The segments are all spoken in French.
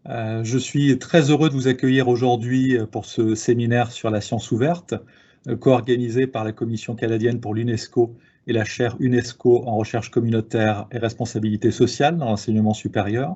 Je suis très heureux de vous accueillir aujourd'hui pour ce séminaire sur la science ouverte, co-organisé par la Commission canadienne pour l'UNESCO et la chaire UNESCO en recherche communautaire et responsabilité sociale dans l'enseignement supérieur.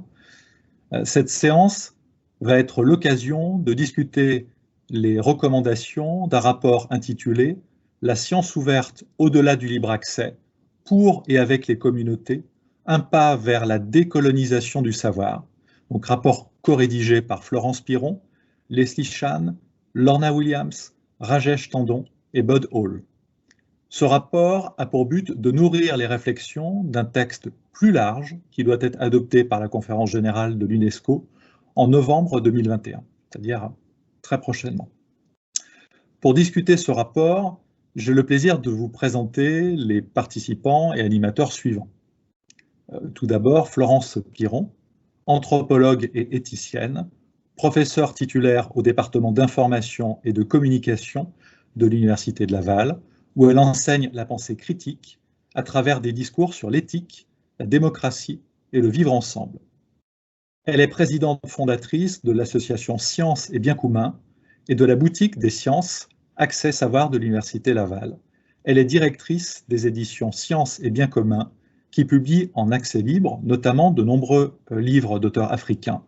Cette séance va être l'occasion de discuter les recommandations d'un rapport intitulé « La science ouverte au-delà du libre accès, pour et avec les communautés, un pas vers la décolonisation du savoir ». Donc rapport co-rédigé par Florence Piron, Leslie Chan, Lorna Williams, Rajesh Tandon et Bud Hall. Ce rapport a pour but de nourrir les réflexions d'un texte plus large qui doit être adopté par la Conférence générale de l'UNESCO en novembre 2021, c'est-à-dire très prochainement. Pour discuter ce rapport, j'ai le plaisir de vous présenter les participants et animateurs suivants. Tout d'abord, Florence Piron, anthropologue et éthicienne, professeure titulaire au département d'information et de communication de l'Université de Laval, où elle enseigne la pensée critique à travers des discours sur l'éthique, la démocratie et le vivre ensemble. Elle est présidente fondatrice de l'association Sciences et Biens communs et de la boutique des sciences Accès Savoir de l'Université Laval. Elle est directrice des éditions Sciences et Biens communs qui publie en accès libre, notamment de nombreux livres d'auteurs africains.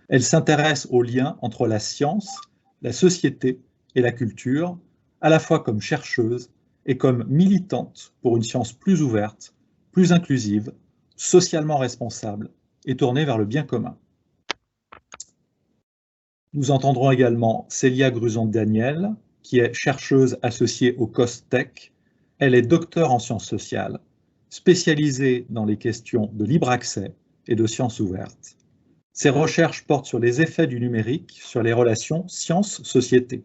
Elle s'intéresse aux liens entre la science, la société et la culture, à la fois comme chercheuse et comme militante pour une science plus ouverte, plus inclusive, socialement responsable et tournée vers le bien commun. Nous entendrons également Célia Gruson-Daniel, qui est chercheuse associée au COSTECH. Elle est docteure en sciences sociales, spécialisée dans les questions de libre accès et de sciences ouvertes. Ses recherches portent sur les effets du numérique sur les relations science-société.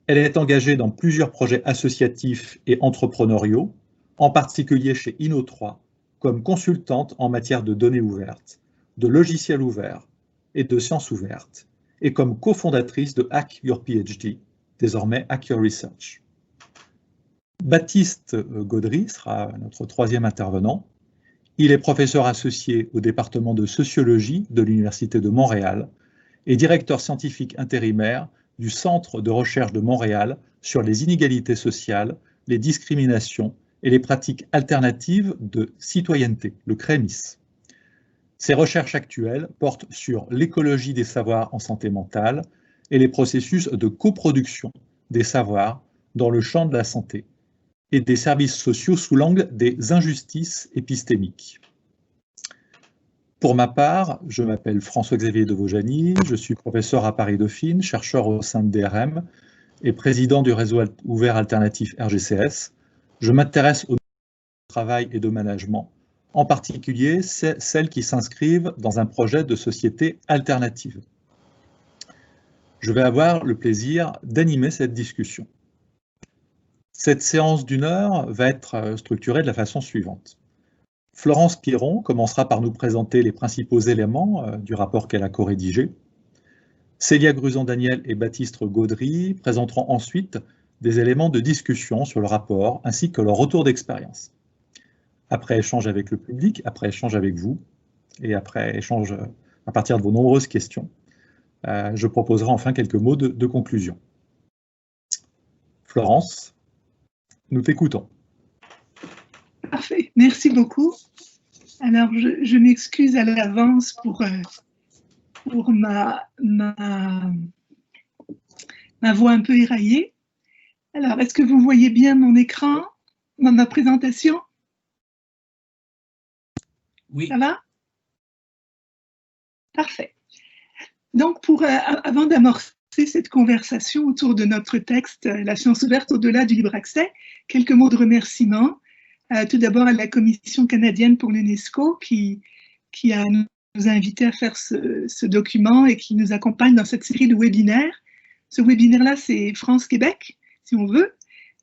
Elle est engagée dans plusieurs projets associatifs et entrepreneuriaux, en particulier chez Inno3, comme consultante en matière de données ouvertes, de logiciels ouverts et de sciences ouvertes, et comme cofondatrice de Hack Your PhD, désormais Hack Your Research. Baptiste Gaudry sera notre troisième intervenant. Il est professeur associé au département de sociologie de l'Université de Montréal et directeur scientifique intérimaire du Centre de recherche de Montréal sur les inégalités sociales, les discriminations et les pratiques alternatives de citoyenneté, le CREMIS. Ses recherches actuelles portent sur l'écologie des savoirs en santé mentale et les processus de coproduction des savoirs dans le champ de la santé et des services sociaux sous l'angle des injustices épistémiques. Pour ma part, je m'appelle François-Xavier de Vaujany, je suis professeur à Paris-Dauphine, chercheur au sein de DRM et président du réseau ouvert alternatif RGCS. Je m'intéresse au travail et de management, en particulier celles qui s'inscrivent dans un projet de société alternative. Je vais avoir le plaisir d'animer cette discussion. Cette séance d'1 heure va être structurée de la façon suivante. Florence Piron commencera par nous présenter les principaux éléments du rapport qu'elle a co-rédigé. Célia Gruson-Daniel et Baptiste Gaudry présenteront ensuite des éléments de discussion sur le rapport ainsi que leur retour d'expérience. Après échange avec le public, après échange avec vous et après échange à partir de vos nombreuses questions, je proposerai enfin quelques mots de conclusion. Florence, nous t'écoutons. Parfait, merci beaucoup. Alors, je m'excuse à l'avance pour ma voix un peu éraillée. Alors, est-ce que vous voyez bien mon écran, ma présentation? Oui. Ça va? Parfait. Donc, avant d'amorcer cette conversation autour de notre texte « La science ouverte au-delà du libre accès », quelques mots de remerciement. Tout d'abord à la Commission canadienne pour l'UNESCO qui nous a invités à faire ce document et qui nous accompagne dans cette série de webinaires. Ce webinaire-là, c'est France-Québec, si on veut,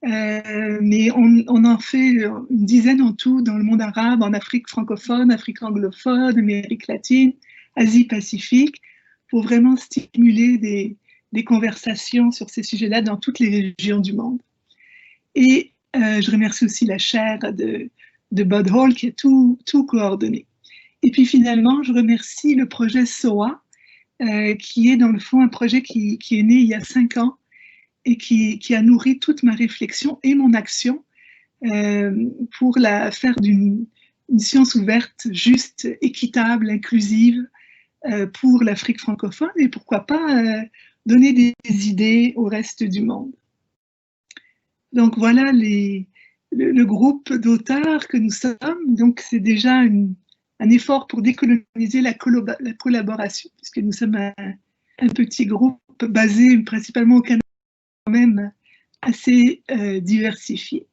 mais on en fait une dizaine en tout dans le monde arabe, en Afrique francophone, Afrique anglophone, Amérique latine, Asie-Pacifique, pour vraiment stimuler des conversations sur ces sujets-là dans toutes les régions du monde. Et je remercie aussi la chaire de Bud Hall qui a tout coordonné. Et puis finalement, je remercie le projet SOA qui est dans le fond un projet qui est né il y a 5 ans et qui a nourri toute ma réflexion et mon action pour faire d'une science ouverte, juste, équitable, inclusive pour l'Afrique francophone et pourquoi pas donner des idées au reste du monde. Donc voilà le groupe d'auteurs que nous sommes. Donc c'est déjà un effort pour décoloniser la collaboration, puisque nous sommes un petit groupe basé principalement au Canada, quand même assez diversifié.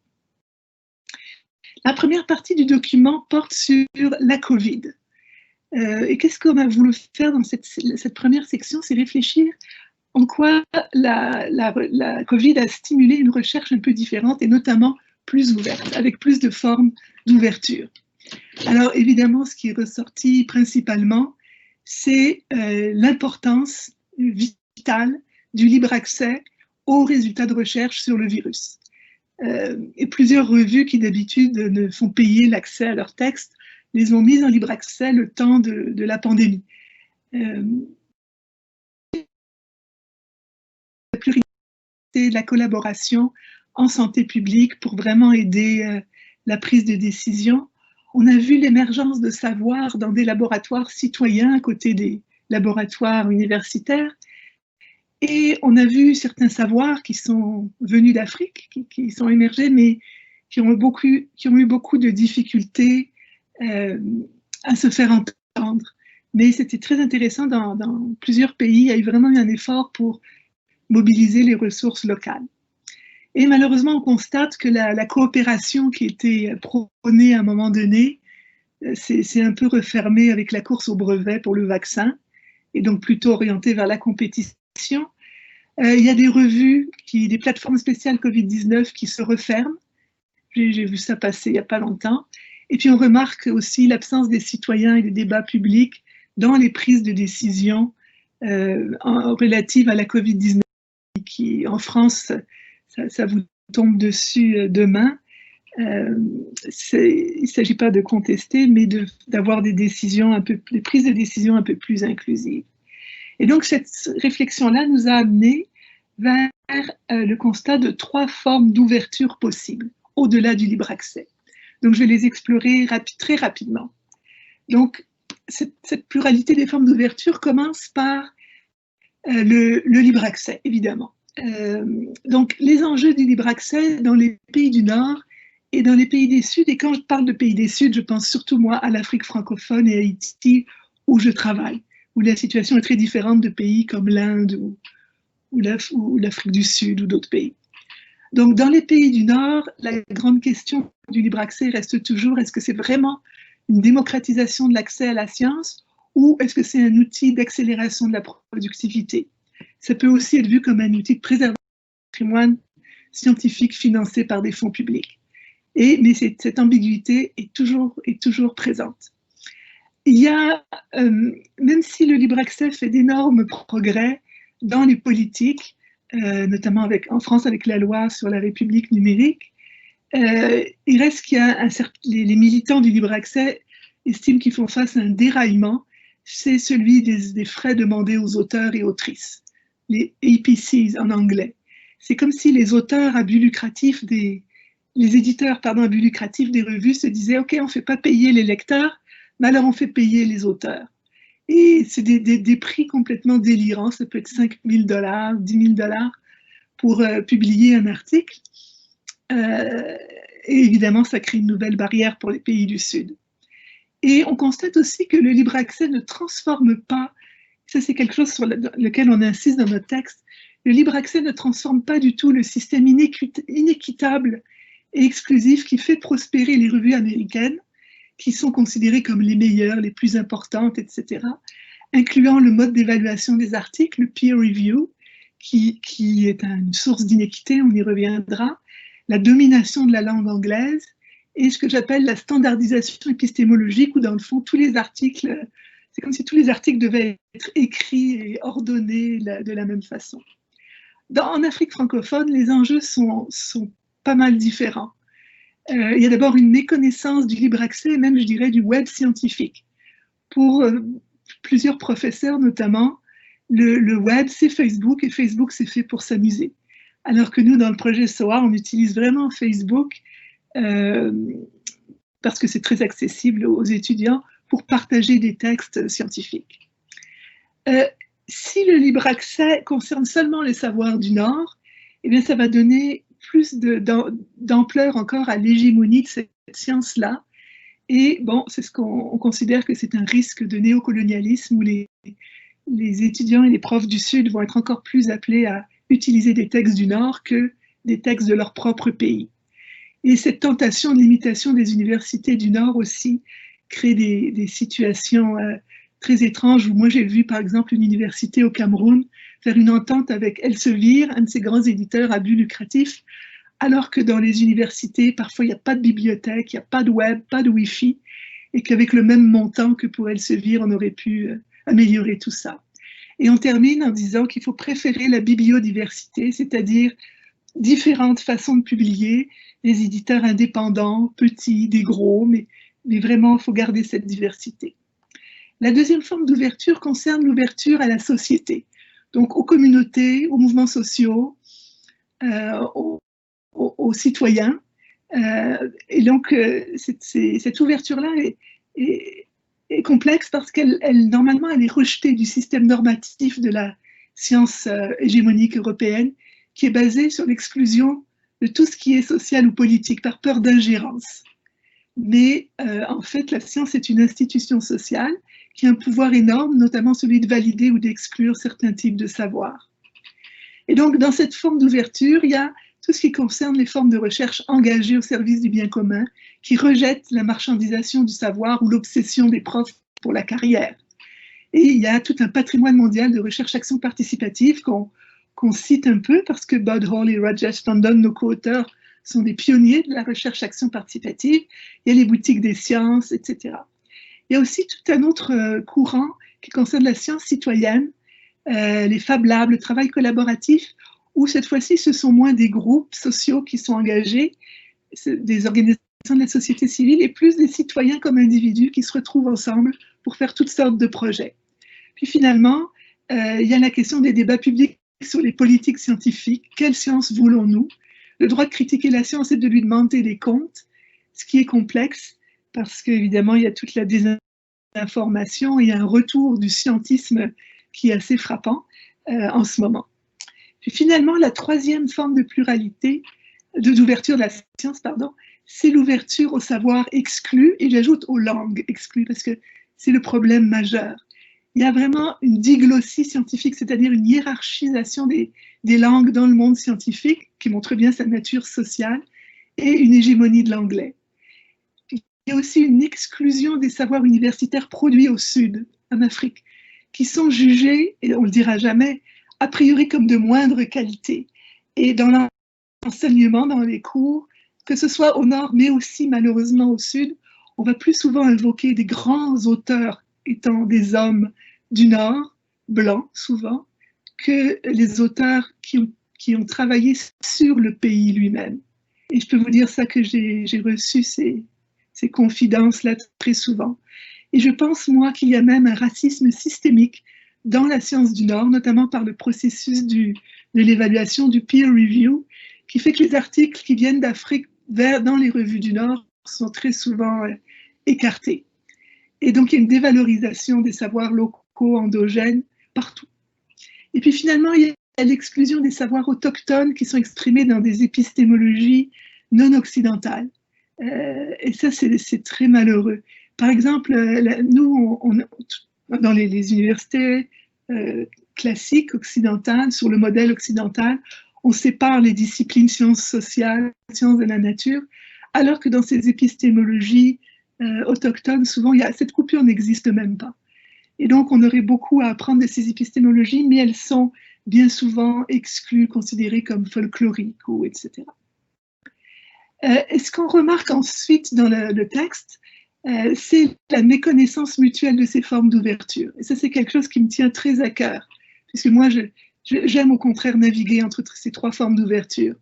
La première partie du document porte sur la Covid. Et qu'est-ce qu'on a voulu faire dans cette première section? C'est réfléchir en quoi la Covid a stimulé une recherche un peu différente et notamment plus ouverte, avec plus de formes d'ouverture. Alors évidemment, ce qui est ressorti principalement, c'est l'importance vitale du libre accès aux résultats de recherche sur le virus. Et plusieurs revues qui d'habitude ne font payer l'accès à leurs textes les ont mises en libre accès le temps de la pandémie. La pluralité de la collaboration en santé publique pour vraiment aider la prise de décision. On a vu l'émergence de savoirs dans des laboratoires citoyens à côté des laboratoires universitaires. Et on a vu certains savoirs qui sont venus d'Afrique, qui sont émergés, mais qui ont eu beaucoup de difficultés à se faire entendre. Mais c'était très intéressant, dans plusieurs pays, il y a eu vraiment un effort pour mobiliser les ressources locales. Et malheureusement, on constate que la coopération qui était prônée à un moment donné, c'est un peu refermé avec la course au brevet pour le vaccin, et donc plutôt orienté vers la compétition. Il y a des revues, des plateformes spéciales Covid-19 qui se referment. J'ai vu ça passer il n'y a pas longtemps. Et puis on remarque aussi l'absence des citoyens et des débats publics dans les prises de décision relatives à la Covid-19, qui en France, ça vous tombe dessus demain. Il ne s'agit pas de contester, mais d'avoir des prises de décision un peu plus inclusives. Et donc cette réflexion-là nous a amené vers le constat de 3 formes d'ouverture possibles, au-delà du libre accès. Donc je vais les explorer très rapidement. Donc cette pluralité des formes d'ouverture commence par le libre accès, évidemment. Donc les enjeux du libre accès dans les pays du Nord et dans les pays des Sud, et quand je parle de pays des Sud, je pense surtout moi à l'Afrique francophone et à Haïti où je travaille, où la situation est très différente de pays comme l'Inde ou l'Afrique du Sud ou d'autres pays. Donc dans les pays du Nord, la grande question du libre accès reste toujours, est-ce que c'est vraiment une démocratisation de l'accès à la science ou est-ce que c'est un outil d'accélération de la productivité? Ça peut aussi être vu comme un outil de préservation du patrimoine scientifique financé par des fonds publics. Mais cette ambiguïté est toujours présente. Il y a, même si le libre accès fait d'énormes progrès dans les politiques, notamment en France avec la loi sur la République numérique, il reste qu'il y a les militants du libre accès estiment qu'ils font face à un déraillement, c'est celui des frais demandés aux auteurs et autrices, les APCs en anglais. C'est comme si les auteurs à but lucratif les éditeurs à but lucratif des revues se disaient « Ok, on ne fait pas payer les lecteurs, mais alors on fait payer les auteurs. » Et c'est des prix complètement délirants, ça peut être 5 000 $, 10 000 $ pour publier un article. Et évidemment, ça crée une nouvelle barrière pour les pays du Sud. Et on constate aussi que le libre accès ne transforme pas, ça c'est quelque chose sur lequel on insiste dans notre texte, le libre accès ne transforme pas du tout le système inéquitable et exclusif qui fait prospérer les revues américaines, qui sont considérées comme les meilleures, les plus importantes, etc., incluant le mode d'évaluation des articles, le peer review, qui est une source d'inéquité, on y reviendra, la domination de la langue anglaise, et ce que j'appelle la standardisation épistémologique, où dans le fond, tous les articles, c'est comme si tous les articles devaient être écrits et ordonnés de la même façon. En Afrique francophone, les enjeux sont pas mal différents. Il y a d'abord une méconnaissance du libre accès, et même, je dirais, du web scientifique. Pour plusieurs professeurs, notamment, le web, c'est Facebook, et Facebook, c'est fait pour s'amuser. Alors que nous, dans le projet SOA, on utilise vraiment Facebook parce que c'est très accessible aux étudiants pour partager des textes scientifiques. Si le libre accès concerne seulement les savoirs du Nord, eh bien, ça va donner plus d'ampleur encore à l'hégémonie de cette science-là. Et bon, c'est ce qu'on considère que c'est un risque de néocolonialisme où les étudiants et les profs du Sud vont être encore plus appelés à utiliser des textes du Nord que des textes de leur propre pays. Et cette tentation de limitation des universités du Nord aussi crée des situations très étranges où moi j'ai vu par exemple une université au Cameroun faire une entente avec Elsevier, un de ces grands éditeurs à but lucratif, alors que dans les universités, parfois il n'y a pas de bibliothèque, il n'y a pas de web, pas de Wi-Fi, et qu'avec le même montant que pour Elsevier, on aurait pu améliorer tout ça. Et on termine en disant qu'il faut préférer la bibliodiversité, c'est-à-dire différentes façons de publier, des éditeurs indépendants, petits, des gros, mais vraiment, il faut garder cette diversité. La deuxième forme d'ouverture concerne l'ouverture à la société, donc aux communautés, aux mouvements sociaux, aux citoyens. Et donc, cette ouverture-là est complexe parce qu'elle, normalement, elle est rejetée du système normatif de la science hégémonique européenne, qui est basée sur l'exclusion de tout ce qui est social ou politique par peur d'ingérence. Mais en fait, la science est une institution sociale qui a un pouvoir énorme, notamment celui de valider ou d'exclure certains types de savoirs. Et donc, dans cette forme d'ouverture, il y a tout ce qui concerne les formes de recherche engagées au service du bien commun, qui rejettent la marchandisation du savoir ou l'obsession des profs pour la carrière. Et il y a tout un patrimoine mondial de recherche-action participative qu'on cite un peu, parce que Bud Hall et Rajesh Tandon, nos co-auteurs, sont des pionniers de la recherche-action participative. Il y a les boutiques des sciences, etc. Il y a aussi tout un autre courant qui concerne la science citoyenne, les Fab Labs, le travail collaboratif, où cette fois-ci, ce sont moins des groupes sociaux qui sont engagés, des organisations de la société civile, et plus des citoyens comme individus qui se retrouvent ensemble pour faire toutes sortes de projets. Puis finalement, il y a la question des débats publics sur les politiques scientifiques. Quelle science voulons-nous? Le droit de critiquer la science et de lui demander des comptes, ce qui est complexe, parce qu'évidemment, il y a toute la désinformation et un retour du scientisme qui est assez frappant en ce moment. Puis finalement, la troisième forme de pluralité, d'ouverture de la science, pardon, c'est l'ouverture au savoir exclu, et j'ajoute aux langues exclues, parce que c'est le problème majeur. Il y a vraiment une diglossie scientifique, c'est-à-dire une hiérarchisation des langues dans le monde scientifique, qui montre bien sa nature sociale, et une hégémonie de l'anglais. Il y a aussi une exclusion des savoirs universitaires produits au Sud, en Afrique, qui sont jugés, et on ne le dira jamais, a priori comme de moindre qualité. Et dans l'enseignement, dans les cours, que ce soit au Nord, mais aussi malheureusement au Sud, on va plus souvent invoquer des grands auteurs étant des hommes du Nord, blancs souvent, que les auteurs qui ont travaillé sur le pays lui-même. Et je peux vous dire ça que j'ai reçu ces confidences-là très souvent. Et je pense, moi, qu'il y a même un racisme systémique dans la science du Nord, notamment par le processus de l'évaluation du peer review, qui fait que les articles qui viennent d'Afrique dans les revues du Nord sont très souvent écartés. Et donc, il y a une dévalorisation des savoirs locaux, endogènes, partout. Et puis finalement, il y a l'exclusion des savoirs autochtones qui sont exprimés dans des épistémologies non occidentales. Et ça, c'est très malheureux. Par exemple, nous, dans les universités classiques occidentales, sur le modèle occidental, on sépare les disciplines sciences sociales, sciences de la nature, alors que dans ces épistémologies autochtones, souvent, cette coupure n'existe même pas. Et donc, on aurait beaucoup à apprendre de ces épistémologies, mais elles sont bien souvent exclues, considérées comme folkloriques, ou etc. Et ce qu'on remarque ensuite dans le texte, c'est la méconnaissance mutuelle de ces formes d'ouverture. Et ça, c'est quelque chose qui me tient très à cœur, puisque moi, j'aime au contraire naviguer entre ces trois formes d'ouverture.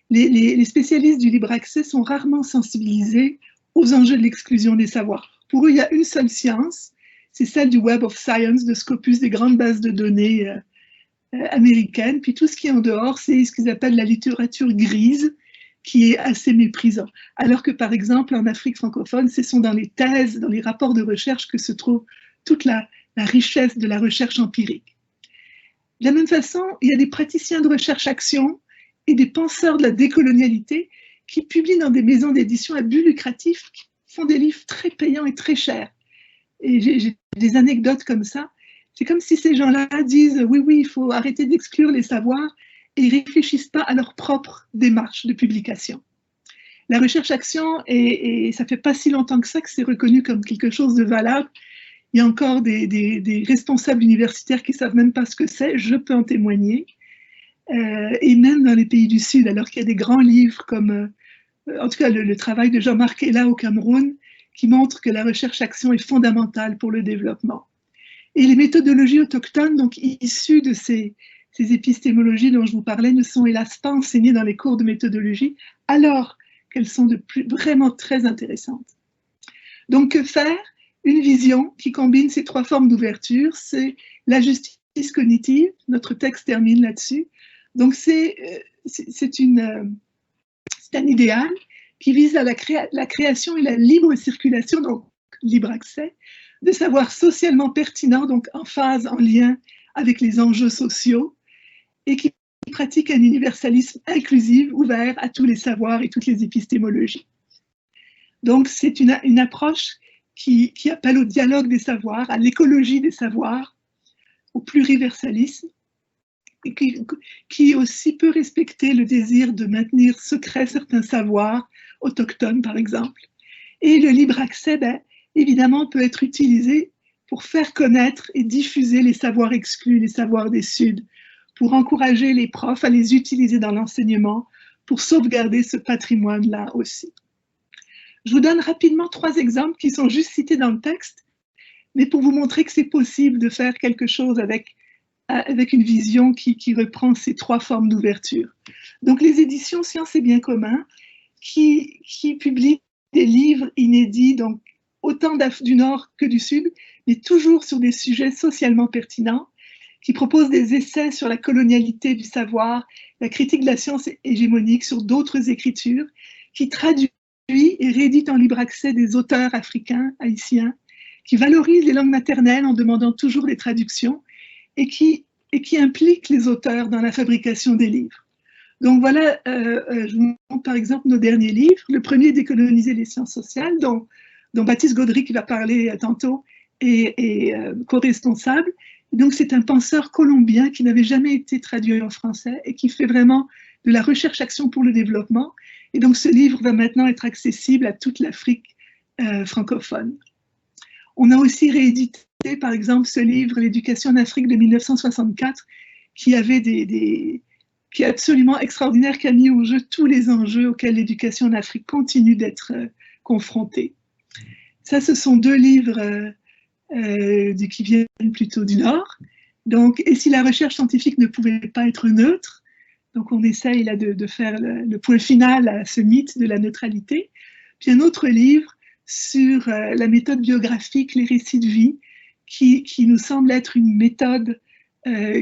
Les spécialistes du libre accès sont rarement sensibilisés aux enjeux de l'exclusion des savoirs. Pour eux, il y a une seule science, c'est celle du Web of Science, de Scopus, des grandes bases de données américaines. Puis tout ce qui est en dehors, c'est ce qu'ils appellent la littérature grise, qui est assez méprisant. Alors que, par exemple, en Afrique francophone, ce sont dans les thèses, dans les rapports de recherche que se trouve toute la richesse de la recherche empirique. De la même façon, il y a des praticiens de recherche-action et des penseurs de la décolonialité qui publient dans des maisons d'édition à but lucratif, qui font des livres très payants et très chers. Et j'ai des anecdotes comme ça. C'est comme si ces gens-là disent « oui, oui, il faut arrêter d'exclure les savoirs » et ils ne réfléchissent pas à leur propre démarche de publication. La recherche-action, et ça ne fait pas si longtemps que ça que c'est reconnu comme quelque chose de valable. Il y a encore des responsables universitaires qui ne savent même pas ce que c'est, je peux en témoigner. Et même dans les pays du Sud, alors qu'il y a des grands livres comme, en tout cas le travail de Jean-Marc Ella au Cameroun, qui montre que la recherche-action est fondamentale pour le développement. Et les méthodologies autochtones, donc issues de ces épistémologies dont je vous parlais, ne sont hélas pas enseignées dans les cours de méthodologie, alors qu'elles sont vraiment très intéressantes. Donc que faire? Une vision qui combine ces trois formes d'ouverture, c'est la justice cognitive, notre texte termine là-dessus. Donc c'est un idéal qui vise à la création et la libre circulation, donc libre accès, de savoirs socialement pertinents, donc en phase, en lien avec les enjeux sociaux, et qui pratique un universalisme inclusif, ouvert à tous les savoirs et toutes les épistémologies. Donc c'est une approche qui appelle au dialogue des savoirs, à l'écologie des savoirs, au pluriversalisme, et qui aussi peut respecter le désir de maintenir secret certains savoirs, autochtones par exemple. Et le libre accès, évidemment, peut être utilisé pour faire connaître et diffuser les savoirs exclus, les savoirs des Suds, pour encourager les profs à les utiliser dans l'enseignement, pour sauvegarder ce patrimoine-là aussi. Je vous donne rapidement 3 exemples qui sont juste cités dans le texte, mais pour vous montrer que c'est possible de faire quelque chose avec une vision qui reprend ces 3 formes d'ouverture. Donc les éditions Sciences et Biens communs, qui publient des livres inédits, donc autant du Nord que du Sud, mais toujours sur des sujets socialement pertinents, qui proposent des essais sur la colonialité du savoir, la critique de la science hégémonique, sur d'autres écritures, qui traduit et réédite en libre accès des auteurs africains, haïtiens, qui valorise les langues maternelles en demandant toujours des traductions et qui implique les auteurs dans la fabrication des livres. Donc voilà, je vous montre par exemple nos derniers livres. Le premier, Décoloniser les sciences sociales, dont Baptiste Gaudry, qui va parler tantôt, est co-responsable. Donc c'est un penseur colombien qui n'avait jamais été traduit en français et qui fait vraiment de la recherche-action pour le développement. Et donc ce livre va maintenant être accessible à toute l'Afrique francophone. On a aussi réédité, par exemple, ce livre, L'éducation en Afrique de 1964, qui est absolument extraordinaire, qui a mis au jeu tous les enjeux auxquels l'éducation en Afrique continue d'être confrontée. Ça, ce sont 2 livres qui viennent plutôt du Nord. Donc, et si la recherche scientifique ne pouvait pas être neutre, donc on essaye là de faire le point final à ce mythe de la neutralité. Puis un autre livre sur la méthode biographique, les récits de vie, qui nous semble être une méthode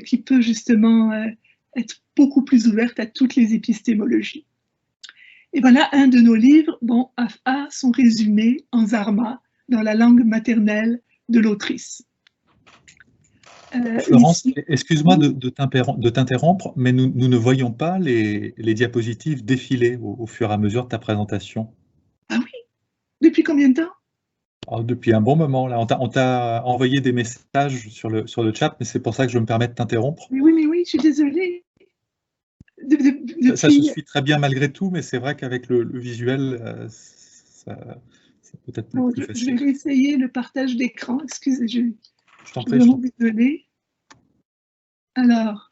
qui peut justement être beaucoup plus ouverte à toutes les épistémologies. Et voilà un de nos livres, a son résumé en Zarma, dans la langue maternelle de l'autrice. Florence, excuse-moi de t'interrompre, mais nous ne voyons pas les diapositives défiler au fur et à mesure de ta présentation. Ah oui? Depuis combien de temps? Oh, depuis un bon moment, là. On t'a envoyé des messages sur le chat, mais c'est pour ça que je me permets de t'interrompre. Mais oui, je suis désolée. Ça se suit très bien malgré tout, mais c'est vrai qu'avec le visuel, ça peut être plus facile. Je vais réessayer le partage d'écran. Excusez, je t'en prie. Vraiment désolée. Alors,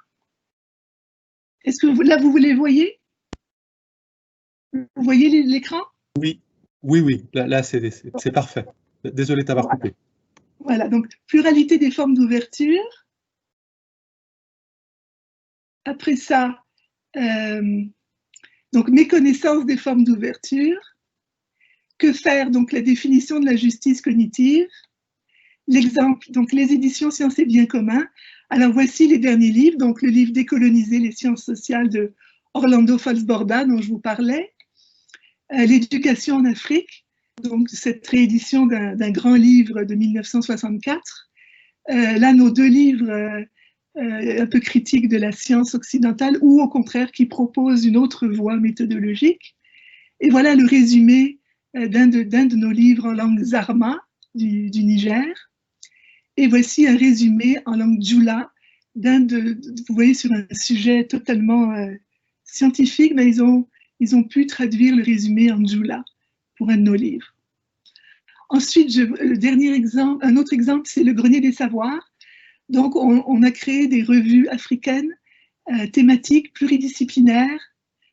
est-ce que là, vous les voyez? Vous voyez l'écran? Oui. Là c'est parfait. Désolé de t'avoir coupé. Voilà, donc pluralité des formes d'ouverture. Après ça, donc méconnaissance des formes d'ouverture. Que faire? Donc la définition de la justice cognitive. l'exemple, donc les éditions Sciences et Biens communs. Alors voici les derniers livres, donc le livre Décoloniser les sciences sociales de Orlando Falsborda dont je vous parlais, L'éducation en Afrique, donc cette réédition d'un grand livre de 1964. Là, nos deux livres un peu critiques de la science occidentale ou au contraire qui proposent une autre voie méthodologique. Et voilà le résumé d'un de nos livres en langue Zarma du Niger. Et voici un résumé en langue Djoula vous voyez, sur un sujet totalement scientifique, mais ils ont pu traduire le résumé en Djoula pour un de nos livres. Ensuite, le dernier exemple, un autre exemple, c'est le Grenier des Savoirs. Donc, on a créé des revues africaines thématiques, pluridisciplinaires,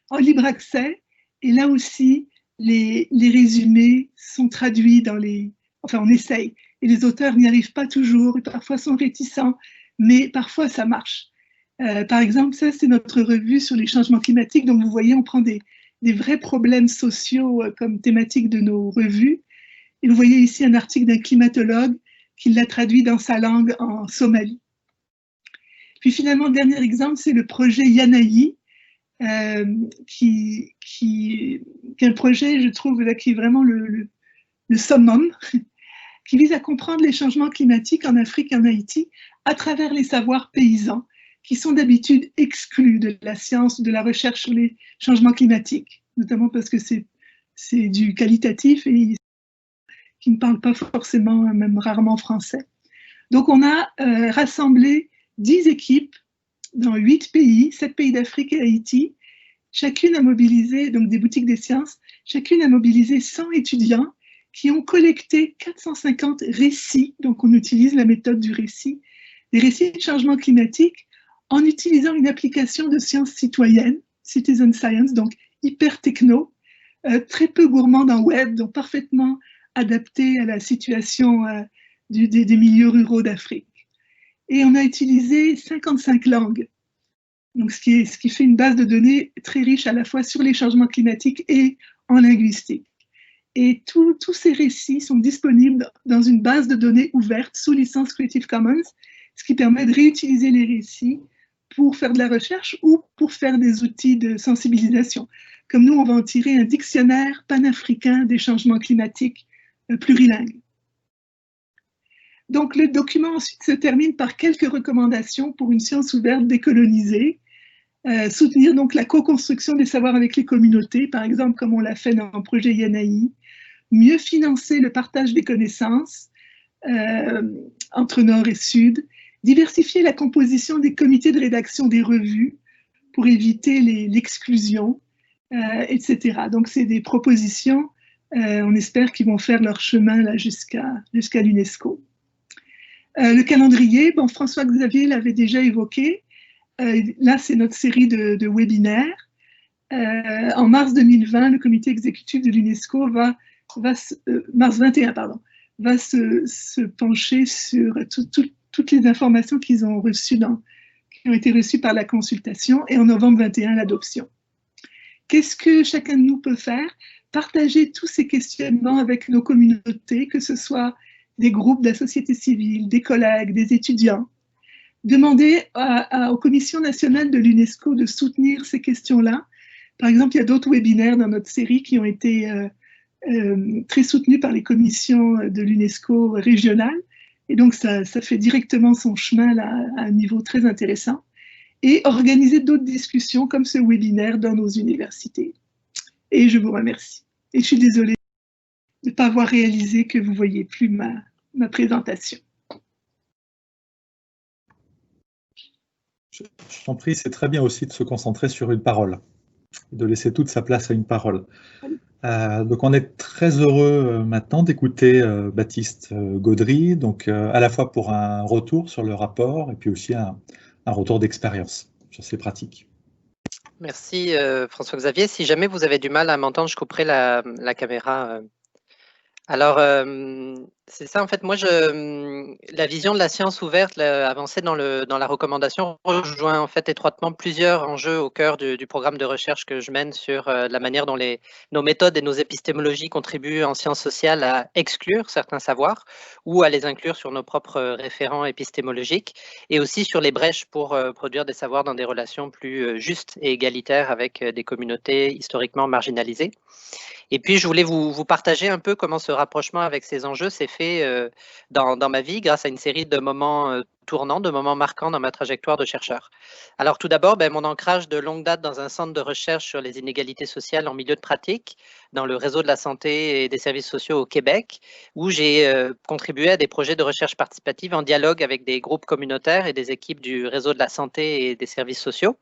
en libre accès. Et là aussi, les résumés sont traduits dans les... Enfin, on essaye. Et les auteurs n'y arrivent pas toujours, et parfois sont réticents, mais parfois ça marche. Par exemple, ça, c'est notre revue sur les changements climatiques. Donc, vous voyez, on prend des vrais problèmes sociaux comme thématique de nos revues. Et vous voyez ici un article d'un climatologue qui l'a traduit dans sa langue en Somalie. Puis finalement, le dernier exemple, c'est le projet Yanaï, qui est un projet, je trouve, là, qui est vraiment le summum, qui vise à comprendre les changements climatiques en Afrique et en Haïti à travers les savoirs paysans, qui sont d'habitude exclus de la science, de la recherche sur les changements climatiques, notamment parce que c'est du qualitatif et qui ne parlent pas forcément, même rarement français. Donc on a rassemblé 10 équipes dans 8 pays, 7 pays d'Afrique et Haïti. Chacune a mobilisé, donc des boutiques des sciences, chacune a mobilisé 100 étudiants qui ont collecté 450 récits, donc on utilise la méthode du récit, des récits de changement climatique en utilisant une application de sciences citoyennes, Citizen Science, donc hyper techno, très peu gourmande en web, donc parfaitement adapté à la situation des milieux ruraux d'Afrique. Et on a utilisé 55 langues, donc ce qui fait une base de données très riche à la fois sur les changements climatiques et en linguistique. Et tous ces récits sont disponibles dans une base de données ouverte sous licence Creative Commons, ce qui permet de réutiliser les récits pour faire de la recherche ou pour faire des outils de sensibilisation. Comme nous, on va en tirer un dictionnaire panafricain des changements climatiques plurilingue. Donc le document ensuite se termine par quelques recommandations pour une science ouverte décolonisée, soutenir donc la co-construction des savoirs avec les communautés, par exemple comme on l'a fait dans le projet Yanaï, mieux financer le partage des connaissances entre Nord et Sud, diversifier la composition des comités de rédaction des revues pour éviter l'exclusion, etc. Donc c'est des propositions, on espère qu'ils vont faire leur chemin là jusqu'à l'UNESCO. Le calendrier, bon, François-Xavier l'avait déjà évoqué. Là, c'est notre série de webinaires. En mars 2020, le comité exécutif de l'UNESCO mars 21, pardon, va se pencher sur toutes les informations qu'ils ont reçues qui ont été reçues par la consultation, et en novembre 21, l'adoption. Qu'est-ce que chacun de nous peut faire? Partager tous ces questionnements avec nos communautés, que ce soit des groupes de la société civile, des collègues, des étudiants. Demander aux commissions nationales de l'UNESCO de soutenir ces questions-là. Par exemple, il y a d'autres webinaires dans notre série qui ont été très soutenus par les commissions de l'UNESCO régionales. Et donc, ça fait directement son chemin là, à un niveau très intéressant. Et organiser d'autres discussions comme ce webinaire dans nos universités. Et je vous remercie. Et je suis désolée de ne pas avoir réalisé que vous ne voyez plus ma présentation. Je t'en prie, c'est très bien aussi de se concentrer sur une parole, de laisser toute sa place à une parole. Donc on est très heureux maintenant d'écouter Baptiste Gaudry, donc à la fois pour un retour sur le rapport et puis aussi un retour d'expérience sur ces pratiques. Merci François-Xavier. Si jamais vous avez du mal à m'entendre, je couperai la caméra. Alors, C'est ça, en fait, moi, la vision de la science ouverte avancée dans la recommandation rejoint en fait étroitement plusieurs enjeux au cœur du programme de recherche que je mène sur la manière dont nos méthodes et nos épistémologies contribuent en sciences sociales à exclure certains savoirs ou à les inclure sur nos propres référents épistémologiques, et aussi sur les brèches pour produire des savoirs dans des relations plus justes et égalitaires avec des communautés historiquement marginalisées. Et puis, je voulais vous partager un peu comment ce rapprochement avec ces enjeux s'est fait dans ma vie grâce à une série de moments tournants, de moments marquants dans ma trajectoire de chercheur. Alors, tout d'abord, mon ancrage de longue date dans un centre de recherche sur les inégalités sociales en milieu de pratique, dans le réseau de la santé et des services sociaux au Québec, où j'ai contribué à des projets de recherche participative en dialogue avec des groupes communautaires et des équipes du réseau de la santé et des services sociaux.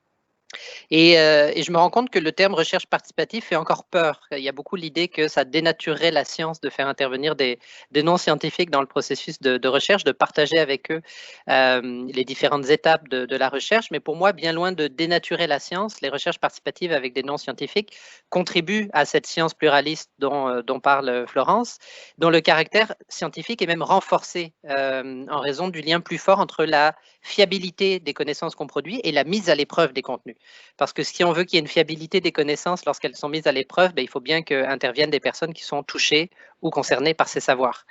Et je me rends compte que le terme recherche participative fait encore peur. Il y a beaucoup l'idée que ça dénaturerait la science de faire intervenir des non-scientifiques dans le processus de recherche, de partager avec eux les différentes étapes de la recherche. Mais pour moi, bien loin de dénaturer la science, les recherches participatives avec des non-scientifiques contribuent à cette science pluraliste dont parle Florence, dont le caractère scientifique est même renforcé en raison du lien plus fort entre la fiabilité des connaissances qu'on produit et la mise à l'épreuve des contenus. Parce que si on veut qu'il y ait une fiabilité des connaissances lorsqu'elles sont mises à l'épreuve, il faut bien qu'interviennent des personnes qui sont touchées ou concernées par ces savoirs.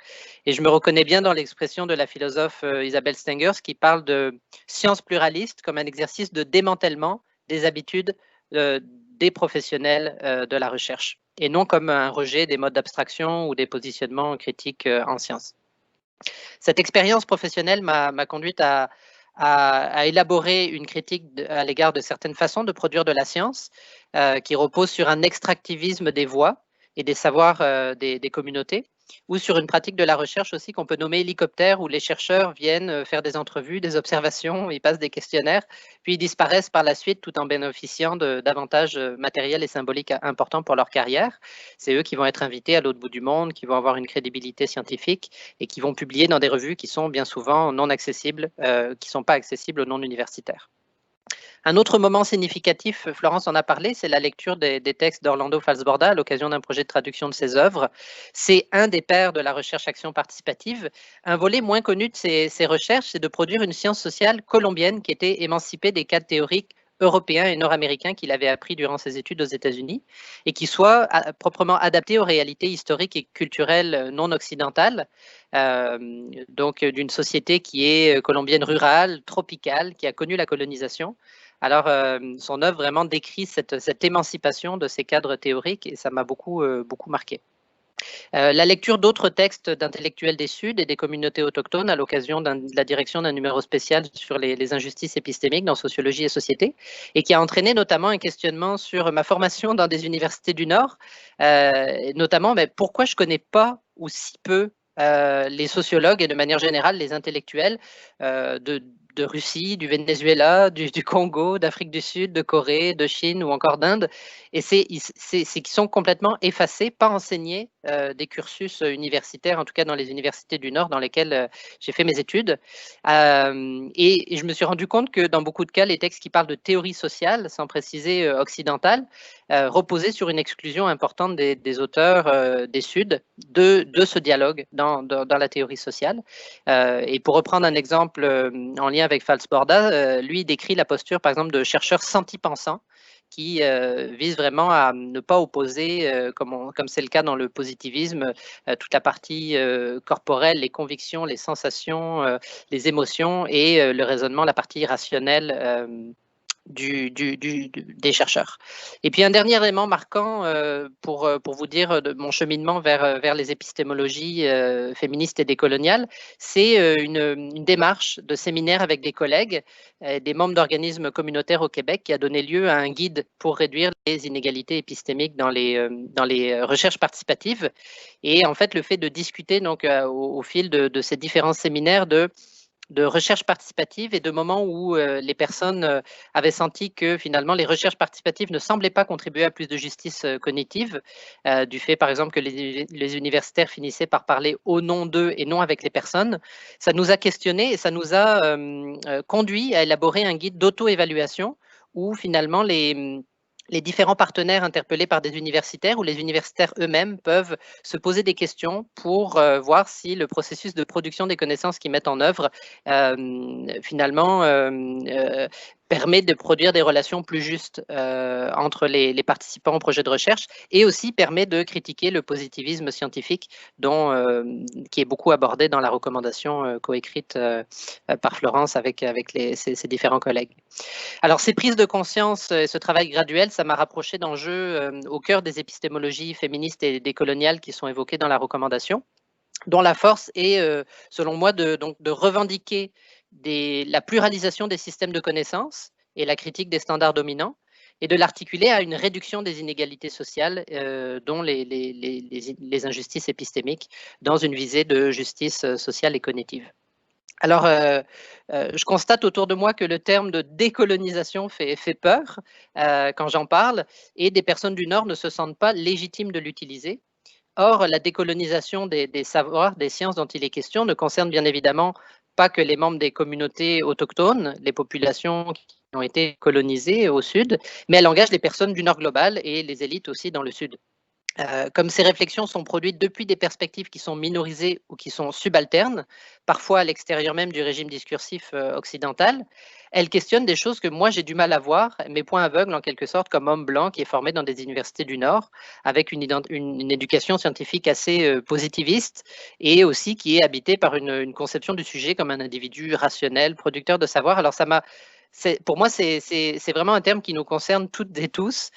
Et je me reconnais bien dans l'expression de la philosophe Isabelle Stengers qui parle de science pluraliste comme un exercice de démantèlement des habitudes des professionnels de la recherche, et non comme un rejet des modes d'abstraction ou des positionnements critiques en sciences. Cette expérience professionnelle m'a conduite à élaborer une critique à l'égard de certaines façons de produire de la science qui repose sur un extractivisme des voix et des savoirs des communautés, ou sur une pratique de la recherche aussi qu'on peut nommer hélicoptère, où les chercheurs viennent faire des entrevues, des observations, ils passent des questionnaires, puis ils disparaissent par la suite tout en bénéficiant d'avantages matériels et symboliques importants pour leur carrière. C'est eux qui vont être invités à l'autre bout du monde, qui vont avoir une crédibilité scientifique et qui vont publier dans des revues qui sont bien souvent non accessibles, qui ne sont pas accessibles aux non-universitaires. Un autre moment significatif, Florence en a parlé, c'est la lecture des textes d'Orlando Falsborda à l'occasion d'un projet de traduction de ses œuvres. C'est un des pères de la recherche-action participative. Un volet moins connu de ses recherches, c'est de produire une science sociale colombienne qui était émancipée des cadres théoriques européens et nord-américains qu'il avait appris durant ses études aux États-Unis et qui soit proprement adapté aux réalités historiques et culturelles non occidentales, donc d'une société qui est colombienne rurale, tropicale, qui a connu la colonisation. Alors, son œuvre vraiment décrit cette émancipation de ces cadres théoriques et ça m'a beaucoup marqué. La lecture d'autres textes d'intellectuels des Suds et des communautés autochtones à l'occasion de la direction d'un numéro spécial sur les injustices épistémiques dans sociologie et société, et qui a entraîné notamment un questionnement sur ma formation dans des universités du Nord, notamment pourquoi je ne connais pas ou si peu les sociologues et de manière générale les intellectuels de Russie, du Venezuela, du Congo, d'Afrique du Sud, de Corée, de Chine ou encore d'Inde. Et c'est qu'ils sont complètement effacés, pas enseignés des cursus universitaires, en tout cas dans les universités du Nord dans lesquelles j'ai fait mes études. Et je me suis rendu compte que dans beaucoup de cas, les textes qui parlent de théorie sociale, sans préciser occidentale, reposaient sur une exclusion importante des auteurs des Suds de ce dialogue dans la théorie sociale. Et pour reprendre un exemple en lien avec Falsborda, lui décrit la posture, par exemple, de chercheurs senti-pensants qui vise vraiment à ne pas opposer, comme c'est le cas dans le positivisme, toute la partie corporelle, les convictions, les sensations, les émotions et le raisonnement, la partie rationnelle des chercheurs. Et puis un dernier élément marquant pour vous dire de mon cheminement vers les épistémologies féministes et décoloniales, c'est une démarche de séminaire avec des collègues, des membres d'organismes communautaires au Québec qui a donné lieu à un guide pour réduire les inégalités épistémiques dans les recherches participatives. Et en fait, le fait de discuter donc au fil de ces différents séminaires de recherche participative et de moments où les personnes avaient senti que finalement les recherches participatives ne semblaient pas contribuer à plus de justice cognitive, du fait par exemple que les universitaires finissaient par parler au nom d'eux et non avec les personnes. Ça nous a questionnés et ça nous a conduit à élaborer un guide d'auto-évaluation où finalement les différents partenaires interpellés par des universitaires ou les universitaires eux-mêmes peuvent se poser des questions pour voir si le processus de production des connaissances qu'ils mettent en œuvre finalement permet de produire des relations plus justes entre les participants au projet de recherche et aussi permet de critiquer le positivisme scientifique qui est beaucoup abordé dans la recommandation coécrite par Florence avec ses différents collègues. Alors, ces prises de conscience et ce travail graduel, ça m'a rapproché d'enjeux au cœur des épistémologies féministes et décoloniales qui sont évoquées dans la recommandation, dont la force est, selon moi, de revendiquer la pluralisation des systèmes de connaissances et la critique des standards dominants, et de l'articuler à une réduction des inégalités sociales, dont les injustices épistémiques, dans une visée de justice sociale et cognitive. Alors, je constate autour de moi que le terme de décolonisation fait peur quand j'en parle, et des personnes du Nord ne se sentent pas légitimes de l'utiliser. Or, la décolonisation des savoirs, des sciences dont il est question ne concerne bien évidemment pas que les membres des communautés autochtones, les populations qui ont été colonisées au Sud, mais elle engage les personnes du Nord global et les élites aussi dans le Sud. Comme ces réflexions sont produites depuis des perspectives qui sont minorisées ou qui sont subalternes, parfois à l'extérieur même du régime discursif occidental, elles questionnent des choses que moi j'ai du mal à voir, mes points aveugles en quelque sorte, comme homme blanc qui est formé dans des universités du Nord, avec une éducation scientifique assez positiviste et aussi qui est habité par une conception du sujet comme un individu rationnel, producteur de savoir. Alors pour moi, c'est vraiment un terme qui nous concerne toutes et tous.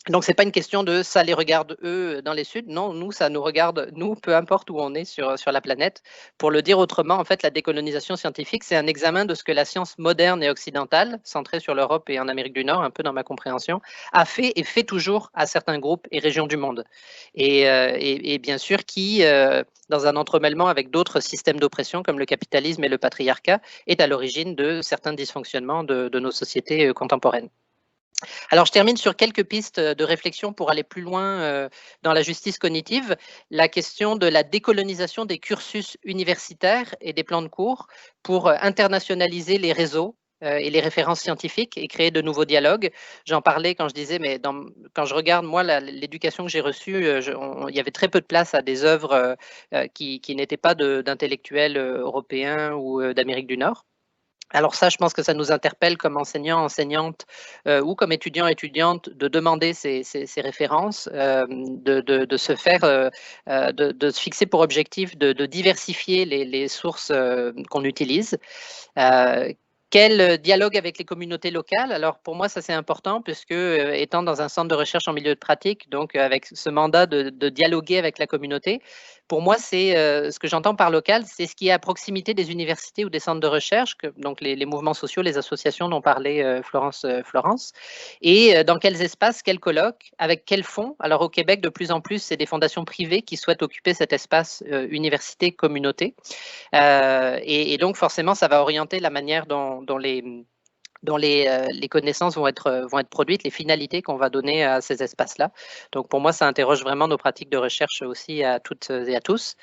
Donc, ce n'est pas une question de ça les regarde eux dans les Suds. Non, nous, ça nous regarde, nous, peu importe où on est sur la planète. Pour le dire autrement, en fait, la décolonisation scientifique, c'est un examen de ce que la science moderne et occidentale, centrée sur l'Europe et en Amérique du Nord, un peu dans ma compréhension, a fait et fait toujours à certains groupes et régions du monde. Et bien sûr, qui, dans un entremêlement avec d'autres systèmes d'oppression comme le capitalisme et le patriarcat, est à l'origine de certains dysfonctionnements de nos sociétés contemporaines. Alors, je termine sur quelques pistes de réflexion pour aller plus loin dans la justice cognitive. La question de la décolonisation des cursus universitaires et des plans de cours pour internationaliser les réseaux et les références scientifiques et créer de nouveaux dialogues. J'en parlais quand je disais, mais quand je regarde, moi, l'éducation que j'ai reçue, il y avait très peu de place à des œuvres qui n'étaient pas d'intellectuels européens ou d'Amérique du Nord. Alors ça, je pense que ça nous interpelle comme enseignants, enseignantes ou comme étudiants, étudiantes de demander ces références, de se faire, de se fixer pour objectif de diversifier les sources qu'on utilise. Quel dialogue avec les communautés locales? Alors pour moi, ça c'est important puisque étant dans un centre de recherche en milieu de pratique, donc avec ce mandat de dialoguer avec la communauté, pour moi c'est ce que j'entends par local, c'est ce qui est à proximité des universités ou des centres de recherche, donc les mouvements sociaux, les associations dont parlait Florence, et dans quels espaces, quels colloques, avec quels fonds. Alors au Québec, de plus en plus, c'est des fondations privées qui souhaitent occuper cet espace université-communauté. Et donc, forcément, ça va orienter la manière dont les connaissances vont être produites, les finalités qu'on va donner à ces espaces-là. Donc, pour moi, ça interroge vraiment nos pratiques de recherche aussi à toutes et à tous.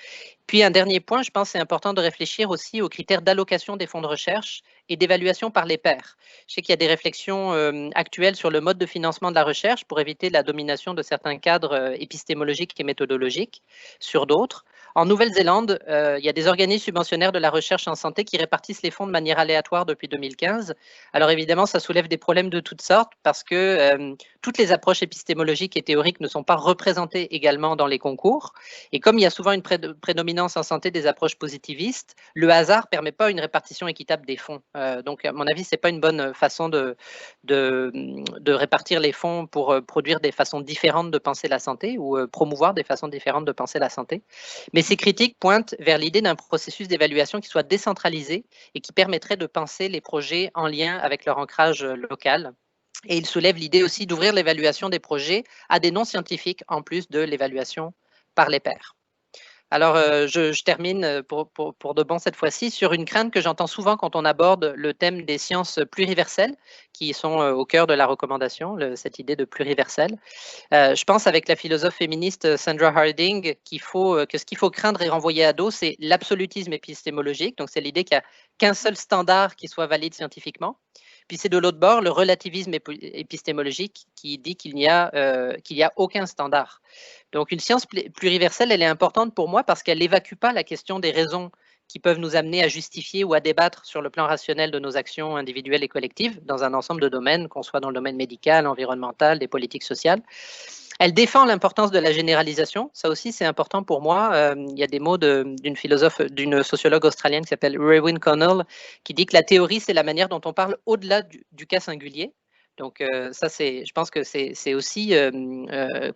Puis, un dernier point, je pense que c'est important de réfléchir aussi aux critères d'allocation des fonds de recherche et d'évaluation par les pairs. Je sais qu'il y a des réflexions actuelles sur le mode de financement de la recherche pour éviter la domination de certains cadres épistémologiques et méthodologiques sur d'autres. En Nouvelle-Zélande, il y a des organismes subventionnaires de la recherche en santé qui répartissent les fonds de manière aléatoire depuis 2015. Alors évidemment, ça soulève des problèmes de toutes sortes parce que toutes les approches épistémologiques et théoriques ne sont pas représentées également dans les concours. Et comme il y a souvent une prédominance en santé des approches positivistes, le hasard ne permet pas une répartition équitable des fonds. Donc à mon avis, ce n'est pas une bonne façon de répartir les fonds pour produire des façons différentes de penser la santé ou promouvoir des façons différentes de penser la santé. Mais ces critiques pointent vers l'idée d'un processus d'évaluation qui soit décentralisé et qui permettrait de penser les projets en lien avec leur ancrage local. Et il soulève l'idée aussi d'ouvrir l'évaluation des projets à des non-scientifiques en plus de l'évaluation par les pairs. Alors, je termine pour de bon cette fois-ci sur une crainte que j'entends souvent quand on aborde le thème des sciences pluriverselles qui sont au cœur de la recommandation, cette idée de pluriversel. Je pense avec la philosophe féministe Sandra Harding que ce qu'il faut craindre et renvoyer à dos, c'est l'absolutisme épistémologique. Donc, c'est l'idée qu'il n'y a qu'un seul standard qui soit valide scientifiquement. Puis c'est de l'autre bord le relativisme épistémologique qui dit qu'il n'y a aucun standard. Donc une science pluriverselle, elle est importante pour moi parce qu'elle n'évacue pas la question des raisons qui peuvent nous amener à justifier ou à débattre sur le plan rationnel de nos actions individuelles et collectives dans un ensemble de domaines, qu'on soit dans le domaine médical, environnemental, des politiques sociales. Elle défend l'importance de la généralisation. Ça aussi, c'est important pour moi. Il y a des mots d'une philosophe, d'une sociologue australienne qui s'appelle Rewin Connell, qui dit que la théorie, c'est la manière dont on parle au-delà du cas singulier. Donc ça, je pense que c'est aussi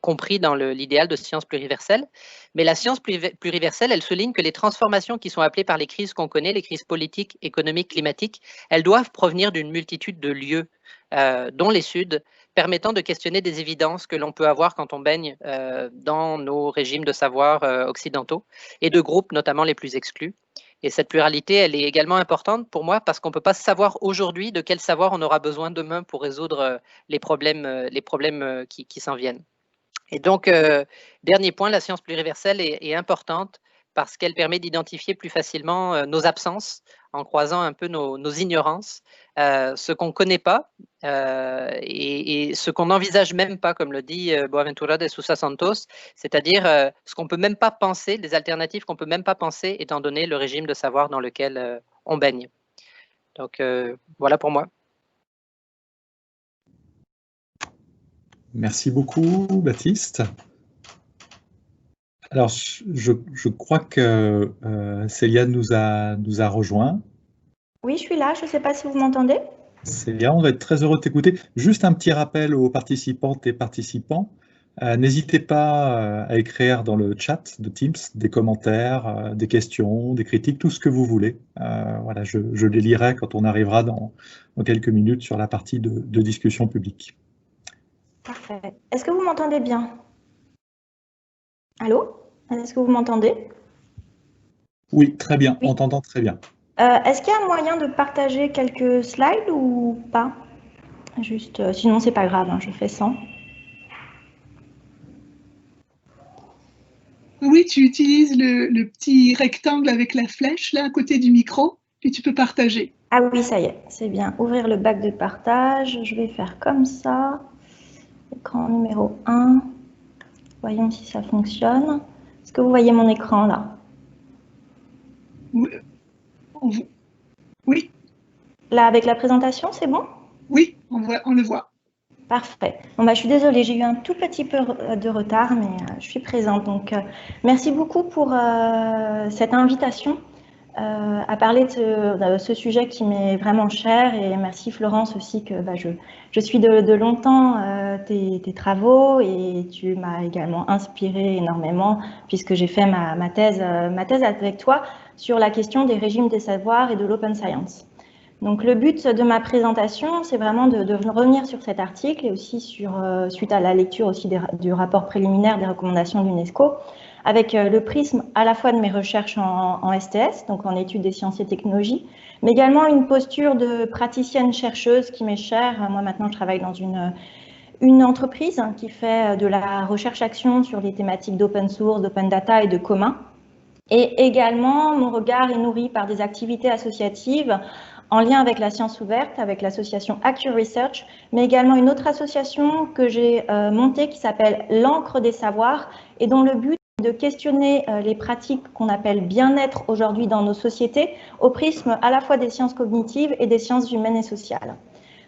compris dans l'idéal de science pluriverselle. Mais la science pluriverselle, elle souligne que les transformations qui sont appelées par les crises qu'on connaît, les crises politiques, économiques, climatiques, elles doivent provenir d'une multitude de lieux, dont les Suds, permettant de questionner des évidences que l'on peut avoir quand on baigne dans nos régimes de savoir occidentaux et de groupes, notamment les plus exclus. Et cette pluralité, elle est également importante pour moi parce qu'on ne peut pas savoir aujourd'hui de quel savoir on aura besoin demain pour résoudre les problèmes qui s'en viennent. Et donc, dernier point, la science pluriverselle est importante parce qu'elle permet d'identifier plus facilement nos absences en croisant un peu nos ignorances, ce qu'on ne connaît pas et ce qu'on n'envisage même pas, comme le dit Boaventura de Sousa Santos, c'est-à-dire ce qu'on ne peut même pas penser, des alternatives qu'on ne peut même pas penser étant donné le régime de savoir dans lequel on baigne. Donc, voilà pour moi. Merci beaucoup, Baptiste. Alors, je crois que Célia nous a rejoint. Oui, je suis là. Je ne sais pas si vous m'entendez. Célia, on va être très heureux de t'écouter. Juste un petit rappel aux participantes et participants. N'hésitez pas à écrire dans le chat de Teams des commentaires, des questions, des critiques, tout ce que vous voulez. Voilà, je les lirai quand on arrivera dans quelques minutes sur la partie de discussion publique. Parfait. Est-ce que vous m'entendez bien? Allô? Est-ce que vous m'entendez? Oui, très bien. Oui. On t'entend très bien. Est-ce qu'il y a un moyen de partager quelques slides ou pas? Juste, sinon c'est pas grave, hein, je fais sans. Oui, tu utilises le petit rectangle avec la flèche là à côté du micro, puis tu peux partager. Ah oui, ça y est, c'est bien. Ouvrir le bac de partage, je vais faire comme ça. Écran numéro 1. Voyons si ça fonctionne. Est-ce que vous voyez mon écran là? Oui. Là, avec la présentation, c'est bon? Oui, on le voit. Parfait. Bon, je suis désolée, j'ai eu un tout petit peu de retard, mais je suis présente. Donc, merci beaucoup pour cette invitation à parler de ce sujet qui m'est vraiment cher. Et merci Florence aussi, que je suis de longtemps tes travaux et tu m'as également inspiré énormément puisque j'ai fait ma thèse avec toi sur la question des régimes des savoirs et de l'open science. Donc le but de ma présentation, c'est vraiment de revenir sur cet article et aussi suite à la lecture aussi du rapport préliminaire des recommandations de l'UNESCO, avec le prisme à la fois de mes recherches en STS, donc en études des sciences et technologies, mais également une posture de praticienne chercheuse qui m'est chère. Moi maintenant je travaille dans une entreprise qui fait de la recherche-action sur les thématiques d'open source, d'open data et de commun. Et également, mon regard est nourri par des activités associatives en lien avec la science ouverte, avec l'association Acture Research, mais également une autre association que j'ai montée qui s'appelle l'Encre des savoirs et dont le but est de questionner les pratiques qu'on appelle bien-être aujourd'hui dans nos sociétés au prisme à la fois des sciences cognitives et des sciences humaines et sociales.